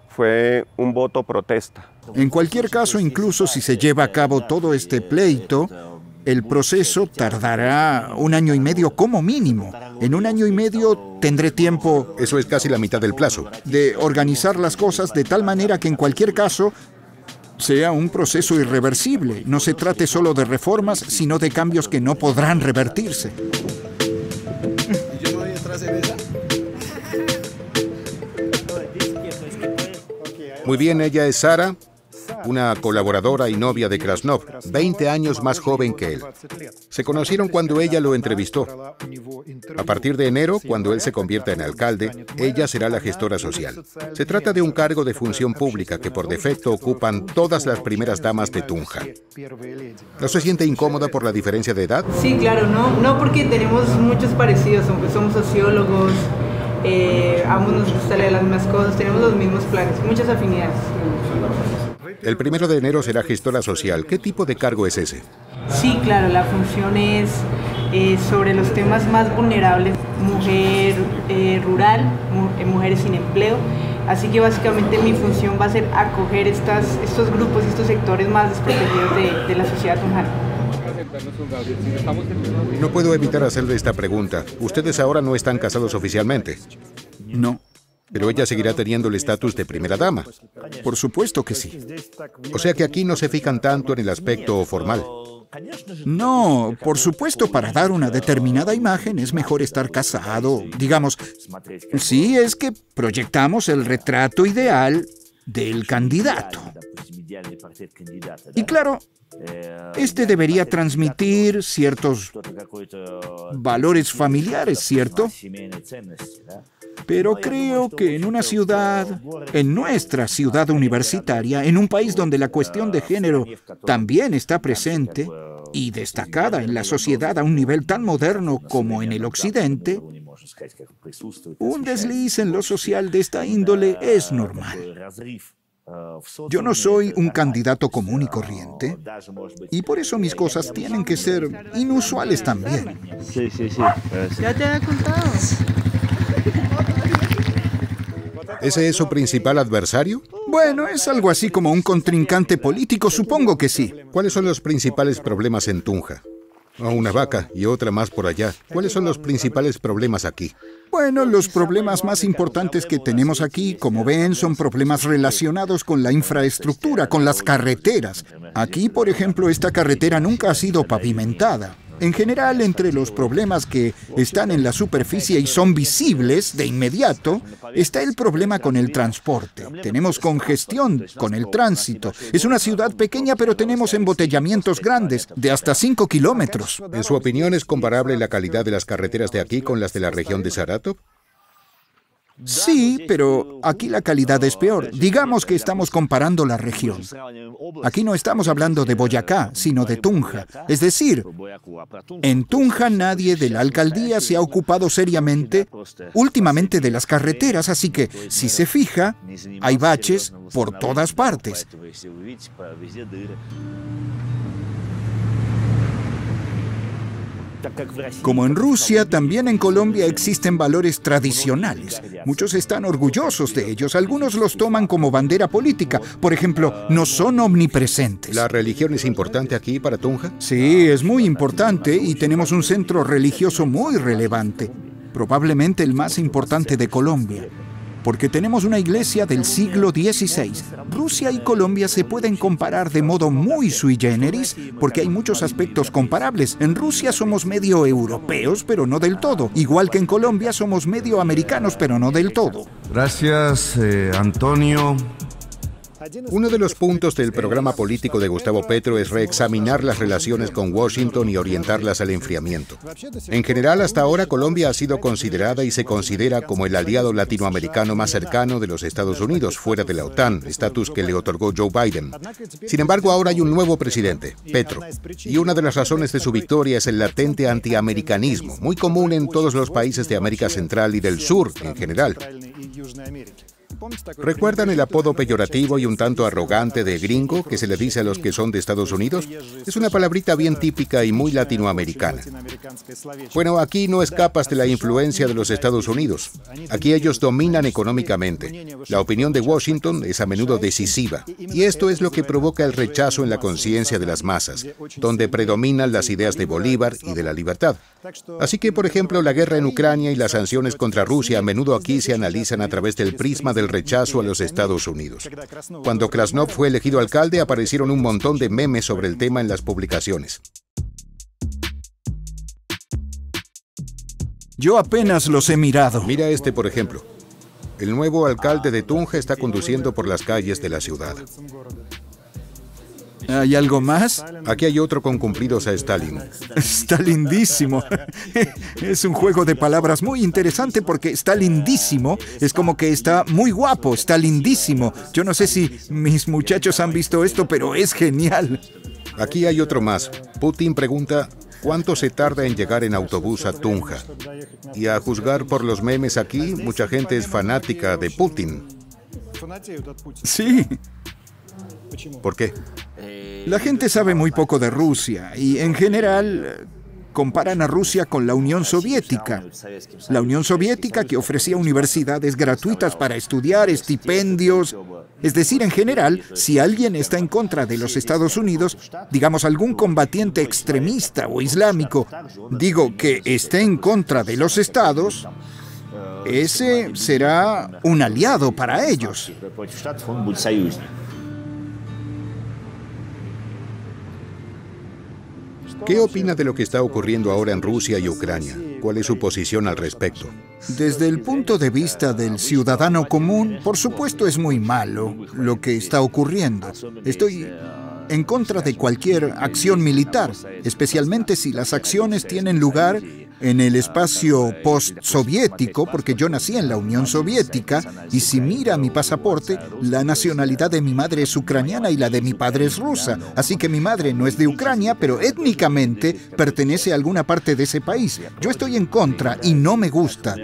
Fue un voto protesta. En cualquier caso, incluso si se lleva a cabo todo este pleito, el proceso tardará 1 año y medio como mínimo. En 1 año y medio tendré tiempo... Eso es casi la mitad del plazo. ...de organizar las cosas de tal manera que en cualquier caso sea un proceso irreversible. No se trate solo de reformas, sino de cambios que no podrán revertirse. Muy bien, ella es Sara, una colaboradora y novia de Krasnov, 20 años más joven que él. Se conocieron cuando ella lo entrevistó. A partir de enero, cuando él se convierta en alcalde, ella será la gestora social. Se trata de un cargo de función pública que por defecto ocupan todas las primeras damas de Tunja. ¿No se siente incómoda por la diferencia de edad? Sí, claro, no porque tenemos muchos parecidos, somos sociólogos, ambos nos gusta leer las mismas cosas, tenemos los mismos planes, muchas afinidades. El 1 de enero será gestora social. ¿Qué tipo de cargo es ese? Sí, claro, la función es sobre los temas más vulnerables, mujer rural, mujeres sin empleo. Así que básicamente mi función va a ser acoger estos grupos y estos sectores más desprotegidos de la sociedad tunjana. No puedo evitar hacerle esta pregunta. Ustedes ahora no están casados oficialmente. No. Pero ella seguirá teniendo el estatus de primera dama. Por supuesto que sí. O sea que aquí no se fijan tanto en el aspecto formal. No, por supuesto, para dar una determinada imagen es mejor estar casado. Digamos, sí, es que proyectamos el retrato ideal del candidato. Y claro, este debería transmitir ciertos valores familiares, ¿cierto? Pero creo que en una ciudad, en nuestra ciudad universitaria, en un país donde la cuestión de género también está presente y destacada en la sociedad a un nivel tan moderno como en el occidente, un desliz en lo social de esta índole es normal. Yo no soy un candidato común y corriente, y por eso mis cosas tienen que ser inusuales también. Sí. Ya te había contado. ¿Ese es su principal adversario? Bueno, es algo así como un contrincante político, supongo que sí. ¿Cuáles son los principales problemas en Tunja? Una vaca y otra más por allá. ¿Cuáles son los principales problemas aquí? Bueno, los problemas más importantes que tenemos aquí, como ven, son problemas relacionados con la infraestructura, con las carreteras. Aquí, por ejemplo, esta carretera nunca ha sido pavimentada. En general, entre los problemas que están en la superficie y son visibles de inmediato, está el problema con el transporte. Tenemos congestión con el tránsito. Es una ciudad pequeña, pero tenemos embotellamientos grandes, de hasta 5 kilómetros. ¿En su opinión es comparable la calidad de las carreteras de aquí con las de la región de Saratov? Sí, pero aquí la calidad es peor. Digamos que estamos comparando la región. Aquí no estamos hablando de Boyacá, sino de Tunja. Es decir, en Tunja nadie de la alcaldía se ha ocupado seriamente últimamente de las carreteras, así que, si se fija, hay baches por todas partes. Como en Rusia, también en Colombia existen valores tradicionales. Muchos están orgullosos de ellos, algunos los toman como bandera política. Por ejemplo, no son omnipresentes. ¿La religión es importante aquí para Tunja? Sí, es muy importante y tenemos un centro religioso muy relevante, probablemente el más importante de Colombia, porque tenemos una iglesia del siglo XVI. Rusia y Colombia se pueden comparar de modo muy sui generis, porque hay muchos aspectos comparables. En Rusia somos medio europeos, pero no del todo. Igual que en Colombia somos medio americanos, pero no del todo. Gracias, Antonio. Uno de los puntos del programa político de Gustavo Petro es reexaminar las relaciones con Washington y orientarlas al enfriamiento. En general, hasta ahora Colombia ha sido considerada y se considera como el aliado latinoamericano más cercano de los Estados Unidos, fuera de la OTAN, estatus que le otorgó Joe Biden. Sin embargo, ahora hay un nuevo presidente, Petro, y una de las razones de su victoria es el latente antiamericanismo, muy común en todos los países de América Central y del Sur en general. ¿Recuerdan el apodo peyorativo y un tanto arrogante de gringo que se le dice a los que son de Estados Unidos? Es una palabrita bien típica y muy latinoamericana. Bueno, aquí no escapas de la influencia de los Estados Unidos. Aquí ellos dominan económicamente. La opinión de Washington es a menudo decisiva, y esto es lo que provoca el rechazo en la conciencia de las masas, donde predominan las ideas de Bolívar y de la libertad. Así que, por ejemplo, la guerra en Ucrania y las sanciones contra Rusia a menudo aquí se analizan a través del prisma del rechazo a los Estados Unidos. Cuando Krasnov fue elegido alcalde, aparecieron un montón de memes sobre el tema en las publicaciones. Yo apenas los he mirado. Mira este, por ejemplo. El nuevo alcalde de Tunja está conduciendo por las calles de la ciudad. ¿Hay algo más? Aquí hay otro con cumplidos a Stalin. Está lindísimo. Es un juego de palabras muy interesante porque está lindísimo. Es como que está muy guapo, está lindísimo. Yo no sé si mis muchachos han visto esto, pero es genial. Aquí hay otro más. Putin pregunta, ¿cuánto se tarda en llegar en autobús a Tunja? Y a juzgar por los memes aquí, mucha gente es fanática de Putin. Sí. ¿Por qué? La gente sabe muy poco de Rusia y, en general, comparan a Rusia con la Unión Soviética. La Unión Soviética que ofrecía universidades gratuitas para estudiar, estipendios. Es decir, en general, si alguien está en contra de los Estados Unidos, digamos algún combatiente extremista o islámico, digo que esté en contra de los Estados, ese será un aliado para ellos. ¿Qué opina de lo que está ocurriendo ahora en Rusia y Ucrania? ¿Cuál es su posición al respecto? Desde el punto de vista del ciudadano común, por supuesto es muy malo lo que está ocurriendo. Estoy en contra de cualquier acción militar, especialmente si las acciones tienen lugar en el espacio postsoviético, porque yo nací en la Unión Soviética, y si mira mi pasaporte, la nacionalidad de mi madre es ucraniana y la de mi padre es rusa, así que mi madre no es de Ucrania, pero étnicamente pertenece a alguna parte de ese país. Yo estoy en contra y no me gusta.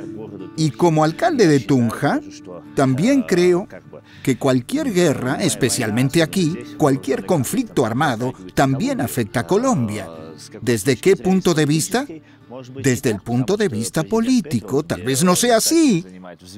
Y como alcalde de Tunja, también creo que cualquier guerra, especialmente aquí, cualquier conflicto armado, también afecta a Colombia. ¿Desde qué punto de vista? Desde el punto de vista político, tal vez no sea así,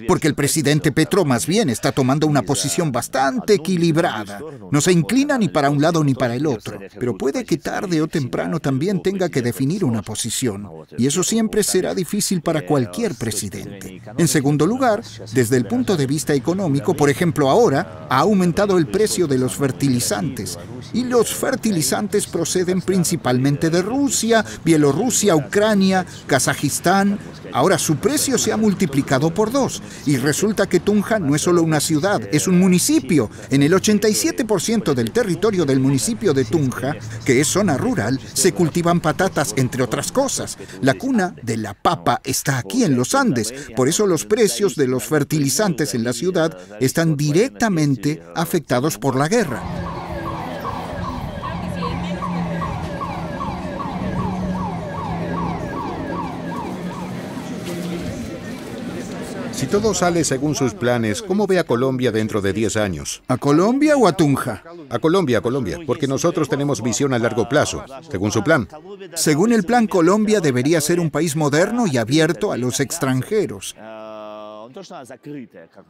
porque el presidente Petro más bien está tomando una posición bastante equilibrada. No se inclina ni para un lado ni para el otro, pero puede que tarde o temprano también tenga que definir una posición, y eso siempre será difícil para cualquier presidente. En segundo lugar, desde el punto de vista económico, por ejemplo, ahora ha aumentado el precio de los fertilizantes, y los fertilizantes proceden principalmente de Rusia, Bielorrusia, Ucrania, Kazajistán. Ahora su precio se ha multiplicado por 2 y resulta que Tunja no es solo una ciudad, es un municipio. En el 87% del territorio del municipio de Tunja, que es zona rural, se cultivan patatas, entre otras cosas. La cuna de la papa está aquí en los Andes, por eso los precios de los fertilizantes en la ciudad están directamente afectados por la guerra. Si todo sale según sus planes, ¿cómo ve a Colombia dentro de 10 años? ¿A Colombia o a Tunja? A Colombia, porque nosotros tenemos visión a largo plazo, según su plan. Según el plan, Colombia debería ser un país moderno y abierto a los extranjeros.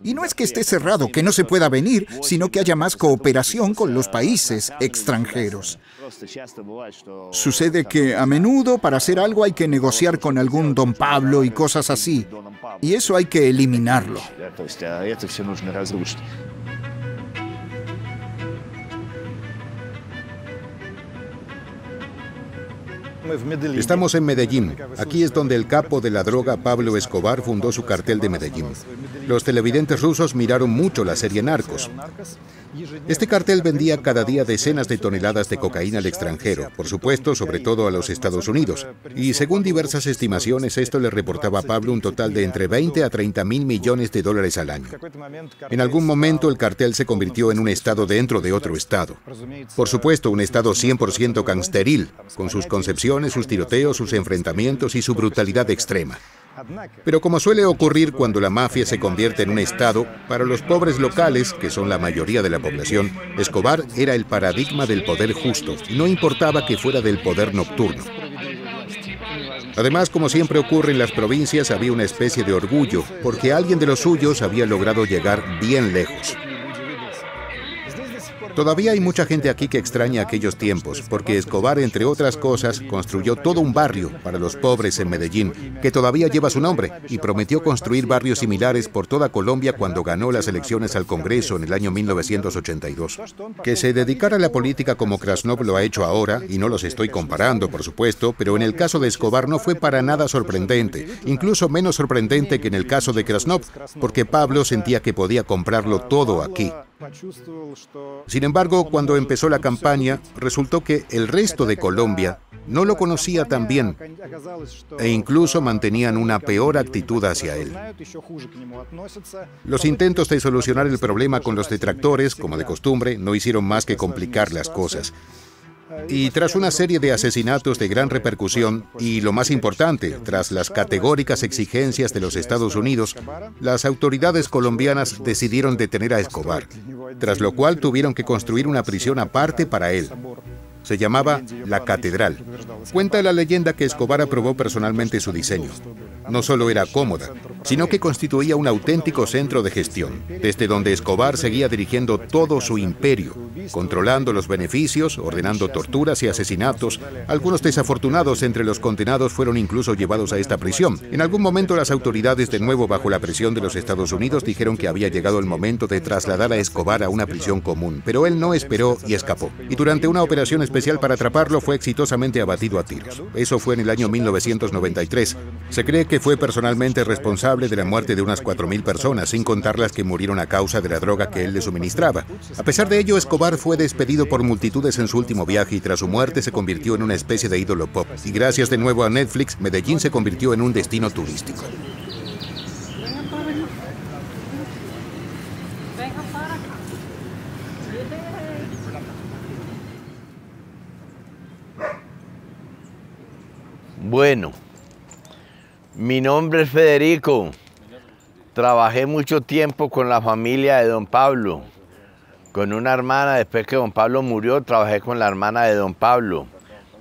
Y no es que esté cerrado, que no se pueda venir, sino que haya más cooperación con los países extranjeros. Sucede que a menudo para hacer algo hay que negociar con algún Don Pablo y cosas así, y eso hay que eliminarlo. Estamos en Medellín. Aquí es donde el capo de la droga Pablo Escobar fundó su cartel de Medellín. Los televidentes rusos miraron mucho la serie Narcos. Este cartel vendía cada día decenas de toneladas de cocaína al extranjero, por supuesto, sobre todo a los Estados Unidos. Y según diversas estimaciones, esto le reportaba a Pablo un total de entre 20 a 30 mil millones de dólares al año. En algún momento el cartel se convirtió en un estado dentro de otro estado. Por supuesto, un estado 100% gangsteril, con sus concepciones, sus tiroteos, sus enfrentamientos y su brutalidad extrema. Pero como suele ocurrir cuando la mafia se convierte en un estado, para los pobres locales, que son la mayoría de la población, Escobar era el paradigma del poder justo, y no importaba que fuera del poder nocturno. Además, como siempre ocurre en las provincias, había una especie de orgullo, porque alguien de los suyos había logrado llegar bien lejos. Todavía hay mucha gente aquí que extraña aquellos tiempos, porque Escobar, entre otras cosas, construyó todo un barrio para los pobres en Medellín, que todavía lleva su nombre, y prometió construir barrios similares por toda Colombia cuando ganó las elecciones al Congreso en el año 1982. Que se dedicara a la política como Krasnov lo ha hecho ahora, y no los estoy comparando, por supuesto, pero en el caso de Escobar no fue para nada sorprendente, incluso menos sorprendente que en el caso de Krasnov, porque Pablo sentía que podía comprarlo todo aquí. Sin embargo, cuando empezó la campaña, resultó que el resto de Colombia no lo conocía tan bien e incluso mantenían una peor actitud hacia él. Los intentos de solucionar el problema con los detractores, como de costumbre, no hicieron más que complicar las cosas. Y tras una serie de asesinatos de gran repercusión, y lo más importante, tras las categóricas exigencias de los Estados Unidos, las autoridades colombianas decidieron detener a Escobar, tras lo cual tuvieron que construir una prisión aparte para él. Se llamaba La Catedral. Cuenta la leyenda que Escobar aprobó personalmente su diseño. No solo era cómoda, sino que constituía un auténtico centro de gestión, desde donde Escobar seguía dirigiendo todo su imperio, controlando los beneficios, ordenando torturas y asesinatos. Algunos desafortunados entre los condenados fueron incluso llevados a esta prisión. En algún momento las autoridades, de nuevo bajo la presión de los Estados Unidos, dijeron que había llegado el momento de trasladar a Escobar a una prisión común, pero él no esperó y escapó. Y durante una operación especial para atraparlo fue exitosamente abatido a tiros. Eso fue en el año 1993. Se cree que fue personalmente responsable de la muerte de unas 4.000 personas, sin contar las que murieron a causa de la droga que él le suministraba. A pesar de ello, Escobar fue despedido por multitudes en su último viaje y tras su muerte se convirtió en una especie de ídolo pop. Y gracias de nuevo a Netflix, Medellín se convirtió en un destino turístico. Bueno, mi nombre es Federico. Trabajé mucho tiempo con la familia de don Pablo, con una hermana. Después que don Pablo murió, trabajé con la hermana de don Pablo.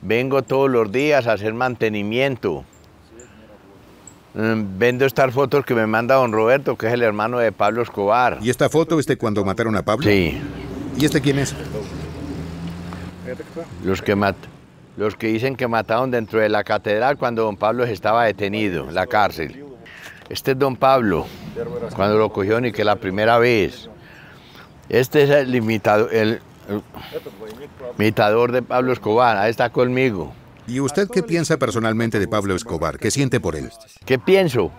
Vengo todos los días a hacer mantenimiento. Vendo estas fotos que me manda don Roberto, que es el hermano de Pablo Escobar. ¿Y esta foto es de cuando mataron a Pablo? Sí. ¿Y este quién es? Los que dicen que mataron dentro de la catedral cuando don Pablo estaba detenido en la cárcel. Este es don Pablo, cuando lo cogieron y que la primera vez. Este es el imitador de Pablo Escobar, ahí está conmigo. ¿Y usted qué piensa personalmente de Pablo Escobar? ¿Qué siente por él? ¿Qué pienso?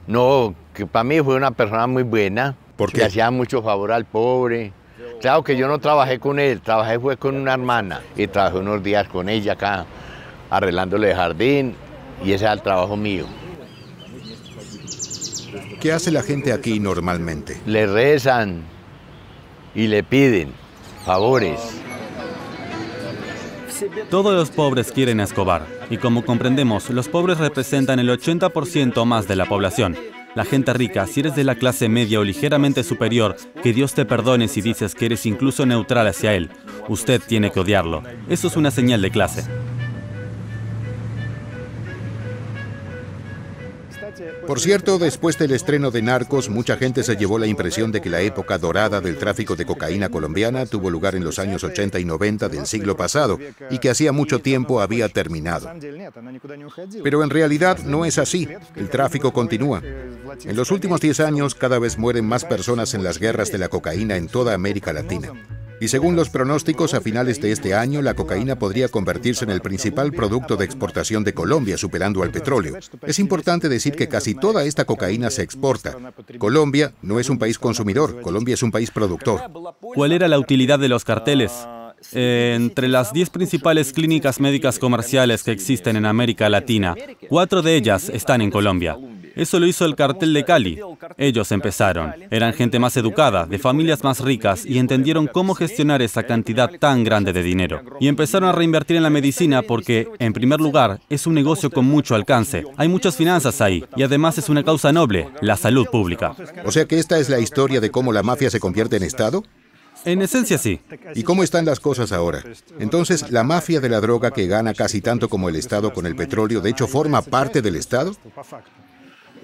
No, que para mí fue una persona muy buena. ¿Por qué? Que hacía mucho favor al pobre. Claro que yo no trabajé con él, fue con una hermana y trabajé unos días con ella acá, arreglándole el jardín, y ese era el trabajo mío. ¿Qué hace la gente aquí normalmente? Le rezan y le piden favores. Todos los pobres quieren a Escobar, y como comprendemos, los pobres representan el 80% más de la población. La gente rica, si eres de la clase media o ligeramente superior, que Dios te perdone si dices que eres incluso neutral hacia él. Usted tiene que odiarlo. Eso es una señal de clase. Por cierto, después del estreno de Narcos, mucha gente se llevó la impresión de que la época dorada del tráfico de cocaína colombiana tuvo lugar en los años 80 y 90 del siglo pasado y que hacía mucho tiempo había terminado. Pero en realidad no es así. El tráfico continúa. En los últimos 10 años, cada vez mueren más personas en las guerras de la cocaína en toda América Latina. Y según los pronósticos, a finales de este año, la cocaína podría convertirse en el principal producto de exportación de Colombia, superando al petróleo. Es importante decir que casi toda esta cocaína se exporta. Colombia no es un país consumidor, Colombia es un país productor. ¿Cuál era la utilidad de los carteles? Entre las 10 principales clínicas médicas comerciales que existen en América Latina, 4 de ellas están en Colombia. Eso lo hizo el cartel de Cali. Ellos empezaron. Eran gente más educada, de familias más ricas, y entendieron cómo gestionar esa cantidad tan grande de dinero. Y empezaron a reinvertir en la medicina porque, en primer lugar, es un negocio con mucho alcance. Hay muchas finanzas ahí, y además es una causa noble, la salud pública. O sea que esta es la historia de cómo la mafia se convierte en Estado. En esencia, sí. ¿Y cómo están las cosas ahora? Entonces, ¿la mafia de la droga, que gana casi tanto como el Estado con el petróleo, de hecho forma parte del Estado?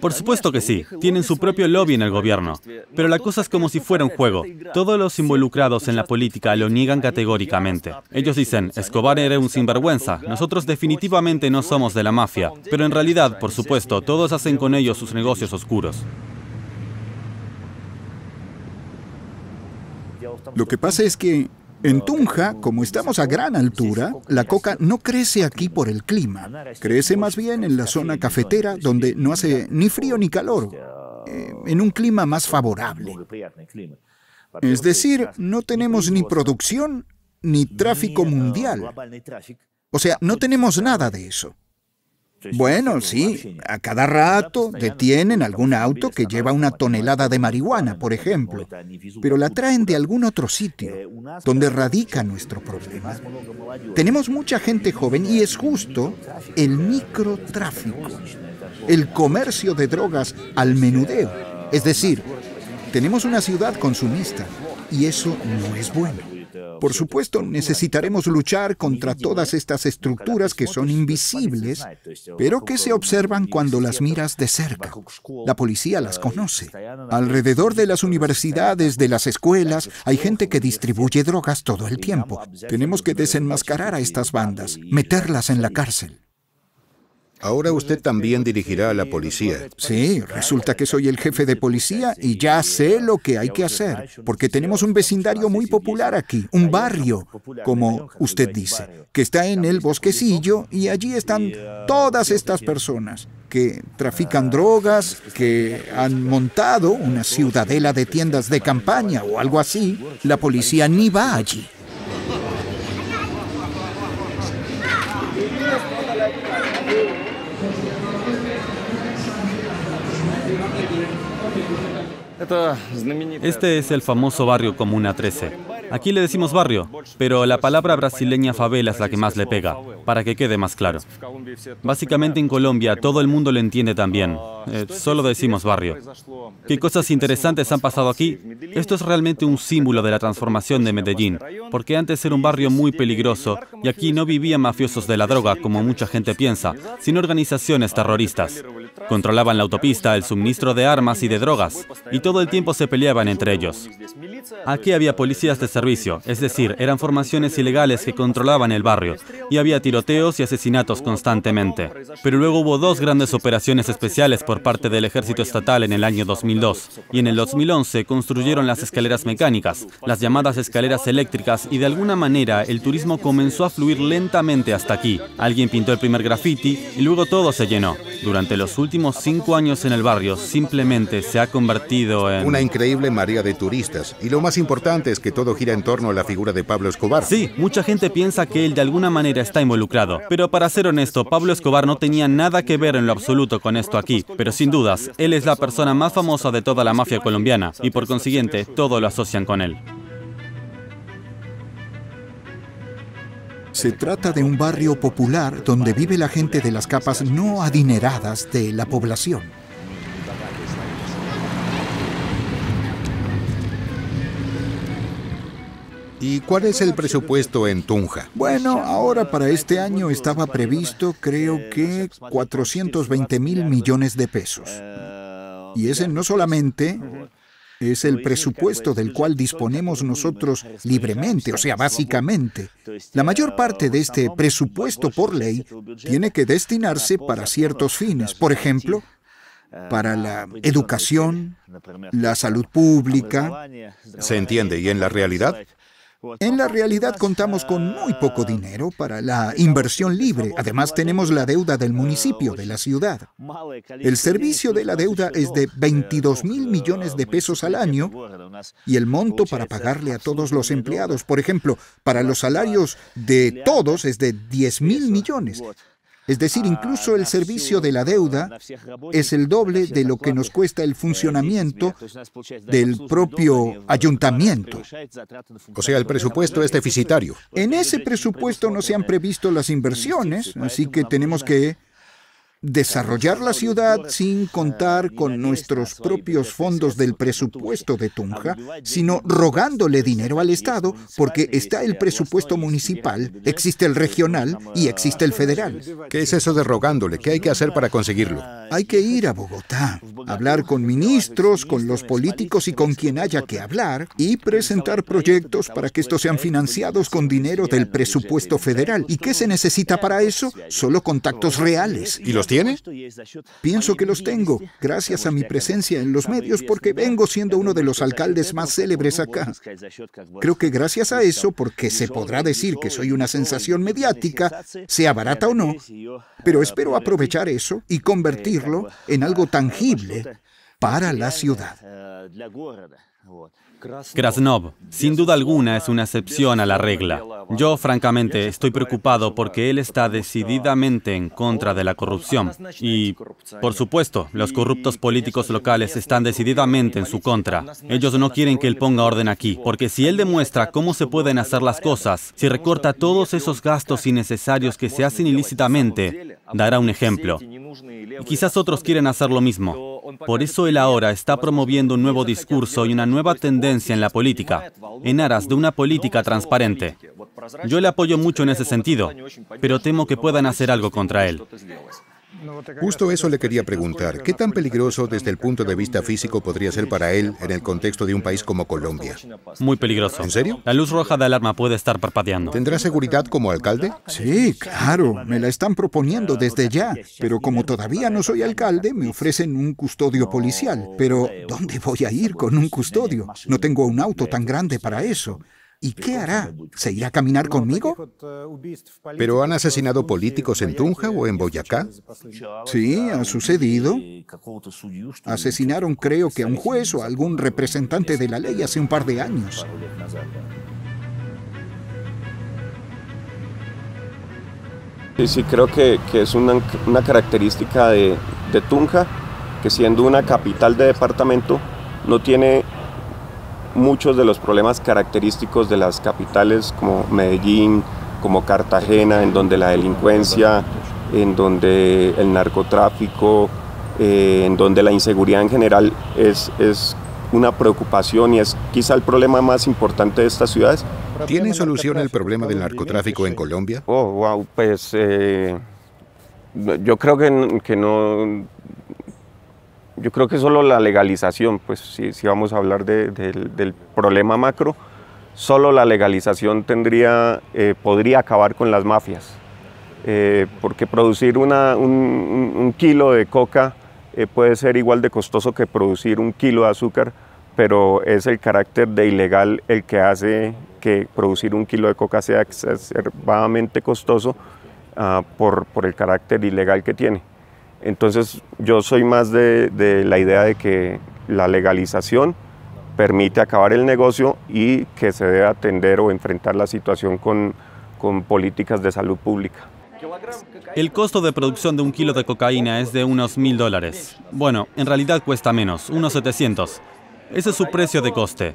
Por supuesto que sí, tienen su propio lobby en el gobierno, pero la cosa es como si fuera un juego. Todos los involucrados en la política lo niegan categóricamente. Ellos dicen, Escobar era un sinvergüenza, nosotros definitivamente no somos de la mafia, pero en realidad, por supuesto, todos hacen con ellos sus negocios oscuros. Lo que pasa es que en Tunja, como estamos a gran altura, la coca no crece aquí por el clima. Crece más bien en la zona cafetera, donde no hace ni frío ni calor, en un clima más favorable. Es decir, no tenemos ni producción ni tráfico mundial. O sea, no tenemos nada de eso. Bueno, sí, a cada rato detienen algún auto que lleva una tonelada de marihuana, por ejemplo, pero la traen de algún otro sitio, donde radica nuestro problema. Tenemos mucha gente joven y es justo el microtráfico, el comercio de drogas al menudeo. Es decir, tenemos una ciudad consumista y eso no es bueno. Por supuesto, necesitaremos luchar contra todas estas estructuras que son invisibles, pero que se observan cuando las miras de cerca. La policía las conoce. Alrededor de las universidades, de las escuelas, hay gente que distribuye drogas todo el tiempo. Tenemos que desenmascarar a estas bandas, meterlas en la cárcel. Ahora usted también dirigirá a la policía. Sí, resulta que soy el jefe de policía y ya sé lo que hay que hacer, porque tenemos un vecindario muy popular aquí, un barrio, como usted dice, que está en el bosquecillo y allí están todas estas personas que trafican drogas, que han montado una ciudadela de tiendas de campaña o algo así. La policía ni va allí. Este es el famoso barrio Comuna 13. Aquí le decimos barrio, pero la palabra brasileña favela es la que más le pega, para que quede más claro. Básicamente en Colombia todo el mundo lo entiende también, solo decimos barrio. ¿Qué cosas interesantes han pasado aquí? Esto es realmente un símbolo de la transformación de Medellín, porque antes era un barrio muy peligroso y aquí no vivían mafiosos de la droga, como mucha gente piensa, sino organizaciones terroristas. Controlaban la autopista, el suministro de armas y de drogas, y todo el tiempo se peleaban entre ellos. Aquí había policías de servicio, es decir, eran formaciones ilegales que controlaban el barrio, y había tiroteos y asesinatos constantemente. Pero luego hubo dos grandes operaciones especiales por parte del ejército estatal en el año 2002, y en el 2011 construyeron las escaleras mecánicas, las llamadas escaleras eléctricas, y de alguna manera el turismo comenzó a fluir lentamente hasta aquí. Alguien pintó el primer graffiti y luego todo se llenó. Durante los últimos 5 años en el barrio simplemente se ha convertido en... una increíble marea de turistas. Y lo más importante es que todo gira en torno a la figura de Pablo Escobar. Sí, mucha gente piensa que él de alguna manera está involucrado. Pero para ser honesto, Pablo Escobar no tenía nada que ver en lo absoluto con esto aquí. Pero sin dudas, él es la persona más famosa de toda la mafia colombiana. Y por consiguiente, todo lo asocian con él. Se trata de un barrio popular donde vive la gente de las capas no adineradas de la población. ¿Y cuál es el presupuesto en Tunja? Bueno, ahora para este año estaba previsto, creo que 420.000 millones de pesos. Y ese no solamente es el presupuesto del cual disponemos nosotros libremente, o sea, básicamente. La mayor parte de este presupuesto por ley tiene que destinarse para ciertos fines. Por ejemplo, para la educación, la salud pública. Se entiende. ¿Y en la realidad? En la realidad contamos con muy poco dinero para la inversión libre. Además tenemos la deuda del municipio, de la ciudad. El servicio de la deuda es de 22.000 millones de pesos al año y el monto para pagarle a todos los empleados, por ejemplo, para los salarios de todos es de 10.000 millones. Es decir, incluso el servicio de la deuda es el doble de lo que nos cuesta el funcionamiento del propio ayuntamiento. O sea, el presupuesto es deficitario. En ese presupuesto no se han previsto las inversiones, así que tenemos que desarrollar la ciudad sin contar con nuestros propios fondos del presupuesto de Tunja, sino rogándole dinero al Estado, porque está el presupuesto municipal, existe el regional y existe el federal. ¿Qué es eso de rogándole? ¿Qué hay que hacer para conseguirlo? Hay que ir a Bogotá, hablar con ministros, con los políticos y con quien haya que hablar, y presentar proyectos para que estos sean financiados con dinero del presupuesto federal. ¿Y qué se necesita para eso? Solo contactos reales. ¿Y los tiene? Pienso que los tengo, gracias a mi presencia en los medios, porque vengo siendo uno de los alcaldes más célebres acá. Creo que gracias a eso, porque se podrá decir que soy una sensación mediática, sea barata o no, pero espero aprovechar eso y convertirlo en algo tangible para la ciudad. Krasnov, sin duda alguna, es una excepción a la regla. Yo, francamente, estoy preocupado porque él está decididamente en contra de la corrupción. Y, por supuesto, los corruptos políticos locales están decididamente en su contra. Ellos no quieren que él ponga orden aquí, porque si él demuestra cómo se pueden hacer las cosas, si recorta todos esos gastos innecesarios que se hacen ilícitamente, dará un ejemplo. Y quizás otros quieren hacer lo mismo. Por eso él ahora está promoviendo un nuevo discurso y una nueva tendencia en la política, en aras de una política transparente. Yo le apoyo mucho en ese sentido, pero temo que puedan hacer algo contra él. Justo eso le quería preguntar. ¿Qué tan peligroso desde el punto de vista físico podría ser para él en el contexto de un país como Colombia? Muy peligroso. ¿En serio? La luz roja de alarma puede estar parpadeando. ¿Tendrá seguridad como alcalde? Sí, claro. Me la están proponiendo desde ya. Pero como todavía no soy alcalde, me ofrecen un custodio policial. Pero, ¿dónde voy a ir con un custodio? No tengo un auto tan grande para eso. ¿Y qué hará? ¿Se irá a caminar conmigo? ¿Pero han asesinado políticos en Tunja o en Boyacá? Sí, ha sucedido. Asesinaron, creo que a un juez o a algún representante de la ley hace un par de años. Sí, creo que es una característica de Tunja, que siendo una capital de departamento, no tiene muchos de los problemas característicos de las capitales como Medellín, como Cartagena, en donde la delincuencia, en donde el narcotráfico, en donde la inseguridad en general es una preocupación y es quizá el problema más importante de estas ciudades. ¿Tiene solución el problema del narcotráfico en Colombia? Oh, wow, pues yo creo que no. Yo creo que solo la legalización, pues si vamos a hablar del problema macro, solo la legalización podría acabar con las mafias. Porque producir un kilo de coca puede ser igual de costoso que producir un kilo de azúcar, pero es el carácter de ilegal el que hace que producir un kilo de coca sea exageradamente costoso por el carácter ilegal que tiene. Entonces yo soy más de la idea de que la legalización permite acabar el negocio y que se debe atender o enfrentar la situación con políticas de salud pública. El costo de producción de un kilo de cocaína es de unos $1000. Bueno, en realidad cuesta menos, unos 700. Ese es su precio de coste.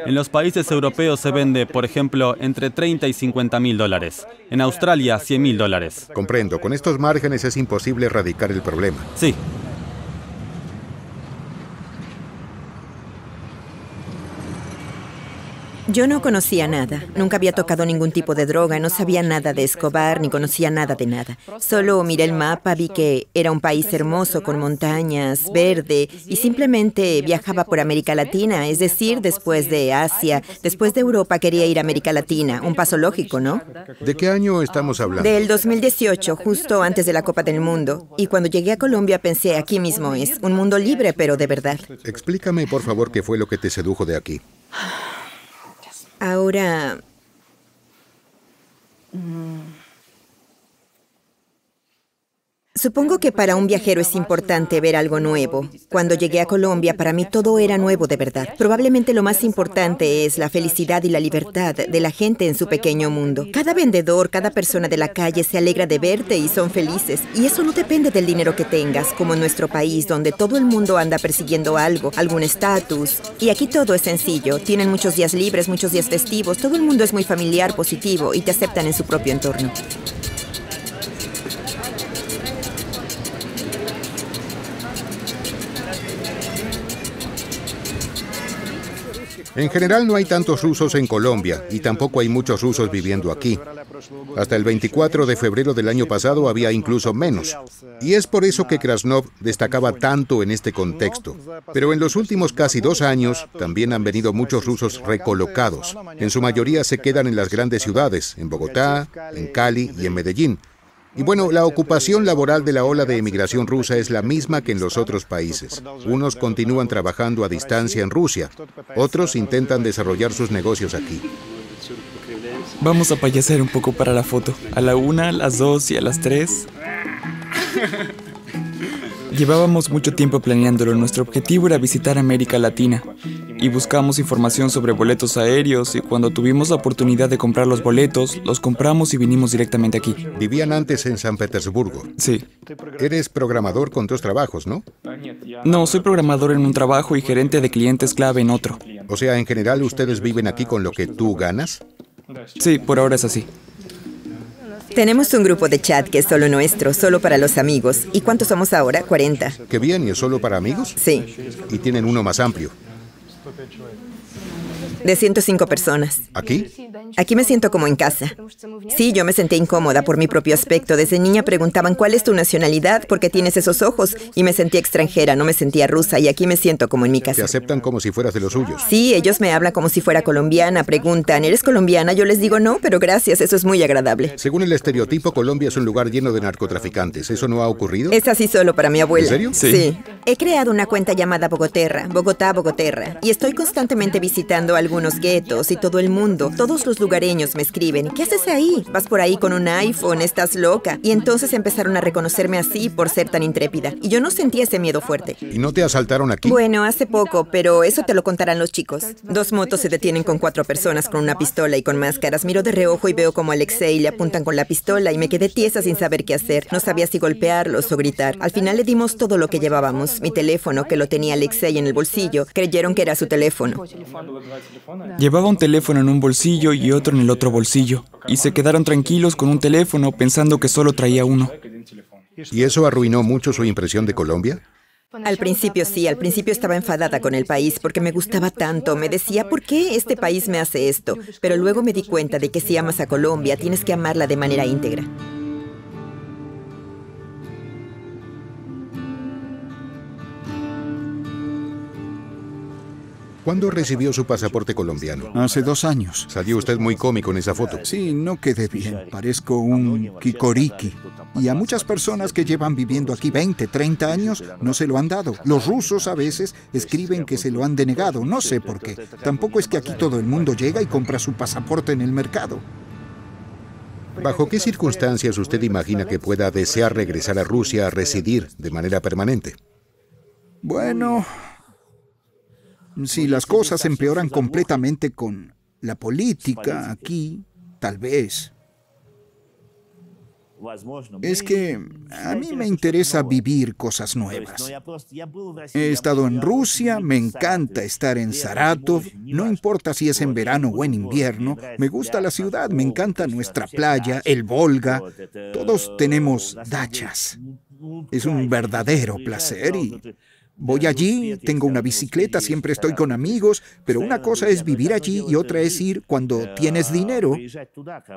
En los países europeos se vende, por ejemplo, entre $30 y $50.000. En Australia, $100.000. Comprendo. Con estos márgenes es imposible erradicar el problema. Sí. Yo no conocía nada, nunca había tocado ningún tipo de droga, no sabía nada de Escobar, ni conocía nada de nada. Solo miré el mapa, vi que era un país hermoso, con montañas, verde, y simplemente viajaba por América Latina, es decir, después de Asia, después de Europa quería ir a América Latina, un paso lógico, ¿no? ¿De qué año estamos hablando? Del 2018, justo antes de la Copa del Mundo. Y cuando llegué a Colombia pensé, aquí mismo es, un mundo libre, pero de verdad. Explícame, por favor, qué fue lo que te sedujo de aquí. Ahora, supongo que para un viajero es importante ver algo nuevo. Cuando llegué a Colombia, para mí todo era nuevo de verdad. Probablemente lo más importante es la felicidad y la libertad de la gente en su pequeño mundo. Cada vendedor, cada persona de la calle se alegra de verte y son felices. Y eso no depende del dinero que tengas, como en nuestro país, donde todo el mundo anda persiguiendo algo, algún estatus. Y aquí todo es sencillo. Tienen muchos días libres, muchos días festivos. Todo el mundo es muy familiar, positivo y te aceptan en su propio entorno. En general no hay tantos rusos en Colombia y tampoco hay muchos rusos viviendo aquí. Hasta el 24 de febrero del año pasado había incluso menos. Y es por eso que Krasnov destacaba tanto en este contexto. Pero en los últimos casi 2 años también han venido muchos rusos recolocados. En su mayoría se quedan en las grandes ciudades, en Bogotá, en Cali y en Medellín. Y bueno, la ocupación laboral de la ola de emigración rusa es la misma que en los otros países. Unos continúan trabajando a distancia en Rusia, otros intentan desarrollar sus negocios aquí. Vamos a payasear un poco para la foto. A la 1, a las 2 y a las 3. Llevábamos mucho tiempo planeándolo. Nuestro objetivo era visitar América Latina. Y buscamos información sobre boletos aéreos y cuando tuvimos la oportunidad de comprar los boletos, los compramos y vinimos directamente aquí. Vivían antes en San Petersburgo. Sí. Eres programador con 2 trabajos, ¿no? No, soy programador en un trabajo y gerente de clientes clave en otro. O sea, en general, ¿ustedes viven aquí con lo que tú ganas? Sí, por ahora es así. Tenemos un grupo de chat que es solo nuestro, solo para los amigos. ¿Y cuántos somos ahora? 40. Qué bien, ¿y es solo para amigos? Sí. Y tienen uno más amplio. De 105 personas. ¿Aquí? Aquí me siento como en casa. Sí, yo me sentí incómoda por mi propio aspecto. Desde niña preguntaban, ¿cuál es tu nacionalidad? ¿Por qué tienes esos ojos? Y me sentía extranjera, no me sentía rusa. Y aquí me siento como en mi casa. Te aceptan como si fueras de los suyos. Sí, ellos me hablan como si fuera colombiana. Preguntan, ¿eres colombiana? Yo les digo, no, pero gracias, eso es muy agradable. Según el estereotipo, Colombia es un lugar lleno de narcotraficantes. ¿Eso no ha ocurrido? Es así solo para mi abuela. ¿En serio? Sí. He creado una cuenta llamada Bogoterra, Bogotá, Bogoterra. Y estoy constantemente visitando algunos guetos y todo el mundo. Todos los lugareños me escriben, ¿qué haces ahí? ¿Vas por ahí con un iPhone? ¿Estás loca? Y entonces empezaron a reconocerme así por ser tan intrépida. Y yo no sentía ese miedo fuerte. ¿Y no te asaltaron aquí? Bueno, hace poco, pero eso te lo contarán los chicos. 2 motos se detienen con 4 personas con una pistola y con máscaras. Miro de reojo y veo como a Alexei le apuntan con la pistola y me quedé tiesa sin saber qué hacer. No sabía si golpearlos o gritar. Al final le dimos todo lo que llevábamos. Mi teléfono, que lo tenía Alexei en el bolsillo. Creyeron que era su teléfono. Llevaba un teléfono en un bolsillo y otro en el otro bolsillo. Y se quedaron tranquilos con un teléfono pensando que solo traía uno. ¿Y eso arruinó mucho su impresión de Colombia? Al principio sí, al principio estaba enfadada con el país porque me gustaba tanto. Me decía, ¿por qué este país me hace esto? Pero luego me di cuenta de que si amas a Colombia, tienes que amarla de manera íntegra. ¿Cuándo recibió su pasaporte colombiano? Hace 2 años. Salió usted muy cómico en esa foto. Sí, no quedé bien. Parezco un kikoriki. Y a muchas personas que llevan viviendo aquí 20, 30 años no se lo han dado. Los rusos a veces escriben que se lo han denegado. No sé por qué. Tampoco es que aquí todo el mundo llega y compra su pasaporte en el mercado. ¿Bajo qué circunstancias usted imagina que pueda desear regresar a Rusia a residir de manera permanente? Bueno, si las cosas empeoran completamente con la política aquí, tal vez. Es que a mí me interesa vivir cosas nuevas. He estado en Rusia, me encanta estar en Saratov, no importa si es en verano o en invierno, me gusta la ciudad, me encanta nuestra playa, el Volga, todos tenemos dachas. Es un verdadero placer y voy allí, tengo una bicicleta, siempre estoy con amigos, pero una cosa es vivir allí y otra es ir cuando tienes dinero.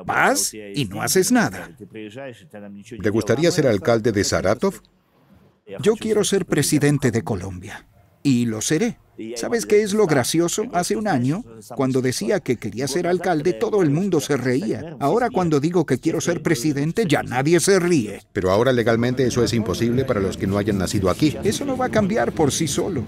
Vas y no haces nada. ¿Le gustaría ser alcalde de Saratov? Yo quiero ser presidente de Colombia. Y lo seré. ¿Sabes qué es lo gracioso? Hace un año, cuando decía que quería ser alcalde, todo el mundo se reía. Ahora cuando digo que quiero ser presidente, ya nadie se ríe. Pero ahora legalmente eso es imposible para los que no hayan nacido aquí. Eso no va a cambiar por sí solo.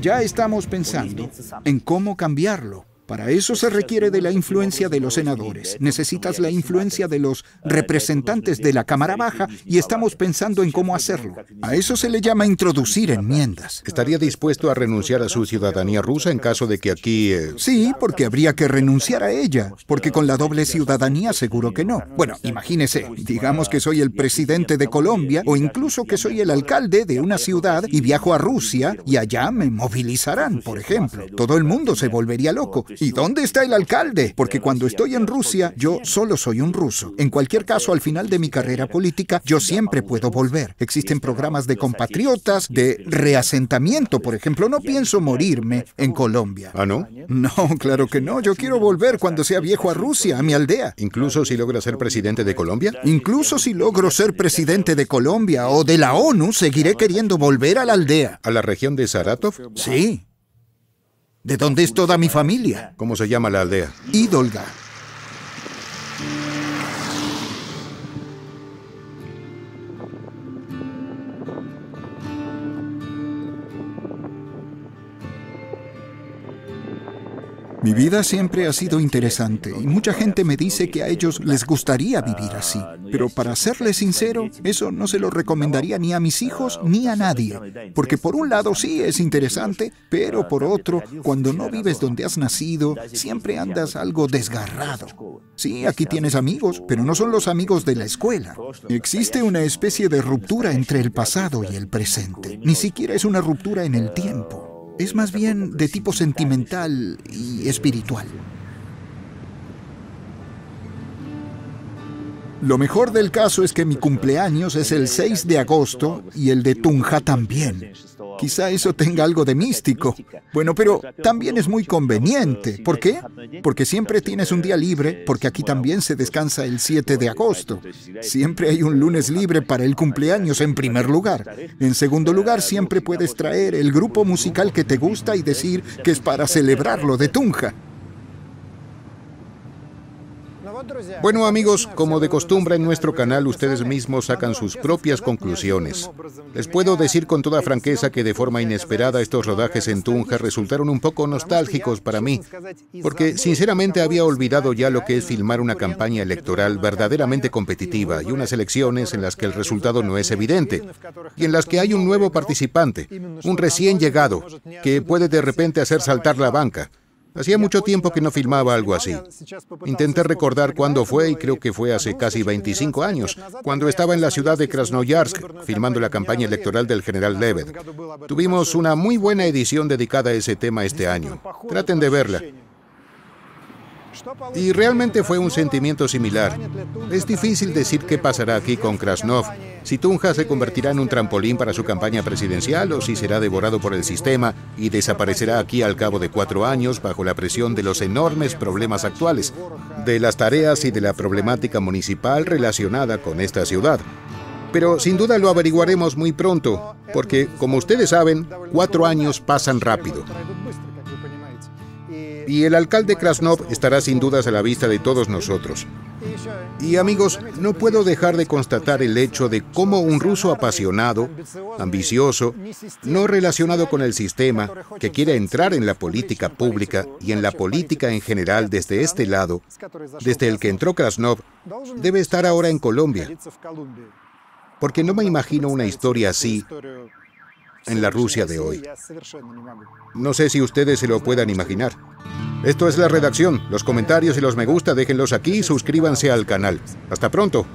Ya estamos pensando en cómo cambiarlo. Para eso se requiere de la influencia de los senadores. Necesitas la influencia de los representantes de la Cámara Baja y estamos pensando en cómo hacerlo. A eso se le llama introducir enmiendas. ¿Estaría dispuesto a renunciar a su ciudadanía rusa en caso de que aquí... Sí, porque habría que renunciar a ella, porque con la doble ciudadanía seguro que no. Bueno, imagínese, digamos que soy el presidente de Colombia o incluso que soy el alcalde de una ciudad y viajo a Rusia y allá me movilizarán, por ejemplo. Todo el mundo se volvería loco. ¿Y dónde está el alcalde? Porque cuando estoy en Rusia, yo solo soy un ruso. En cualquier caso, al final de mi carrera política, yo siempre puedo volver. Existen programas de compatriotas, de reasentamiento, por ejemplo. No pienso morirme en Colombia. ¿Ah, no? No, claro que no. Yo quiero volver cuando sea viejo a Rusia, a mi aldea. ¿Incluso si logra ser presidente de Colombia? Incluso si logro ser presidente de Colombia o de la ONU, seguiré queriendo volver a la aldea. ¿A la región de Saratov? Sí. ¿De dónde es toda mi familia? ¿Cómo se llama la aldea? Idolga. Mi vida siempre ha sido interesante y mucha gente me dice que a ellos les gustaría vivir así. Pero para serles sincero, eso no se lo recomendaría ni a mis hijos ni a nadie. Porque por un lado sí es interesante, pero por otro, cuando no vives donde has nacido, siempre andas algo desgarrado. Sí, aquí tienes amigos, pero no son los amigos de la escuela. Existe una especie de ruptura entre el pasado y el presente. Ni siquiera es una ruptura en el tiempo. Es más bien de tipo sentimental y espiritual. Lo mejor del caso es que mi cumpleaños es el 6 de agosto y el de Tunja también. Quizá eso tenga algo de místico. Bueno, pero también es muy conveniente. ¿Por qué? Porque siempre tienes un día libre, porque aquí también se descansa el 7 de agosto. Siempre hay un lunes libre para el cumpleaños en primer lugar. En segundo lugar, siempre puedes traer el grupo musical que te gusta y decir que es para celebrarlo de Tunja. Bueno amigos, como de costumbre en nuestro canal, ustedes mismos sacan sus propias conclusiones. Les puedo decir con toda franqueza que de forma inesperada estos rodajes en Tunja resultaron un poco nostálgicos para mí, porque sinceramente había olvidado ya lo que es filmar una campaña electoral verdaderamente competitiva y unas elecciones en las que el resultado no es evidente, y en las que hay un nuevo participante, un recién llegado, que puede de repente hacer saltar la banca. Hacía mucho tiempo que no filmaba algo así. Intenté recordar cuándo fue y creo que fue hace casi 25 años, cuando estaba en la ciudad de Krasnoyarsk filmando la campaña electoral del general Lebed. Tuvimos una muy buena edición dedicada a ese tema este año. Traten de verla. Y realmente fue un sentimiento similar. Es difícil decir qué pasará aquí con Krasnov, si Tunja se convertirá en un trampolín para su campaña presidencial o si será devorado por el sistema y desaparecerá aquí al cabo de 4 años bajo la presión de los enormes problemas actuales, de las tareas y de la problemática municipal relacionada con esta ciudad. Pero sin duda lo averiguaremos muy pronto, porque, como ustedes saben, 4 años pasan rápido. Y el alcalde Krasnov estará sin dudas a la vista de todos nosotros. Y amigos, no puedo dejar de constatar el hecho de cómo un ruso apasionado, ambicioso, no relacionado con el sistema, que quiere entrar en la política pública y en la política en general desde este lado, desde el que entró Krasnov, debe estar ahora en Colombia. Porque no me imagino una historia así en la Rusia de hoy. No sé si ustedes se lo puedan imaginar. Esto es La Redacción. Los comentarios y los me gusta déjenlos aquí y suscríbanse al canal. Hasta pronto.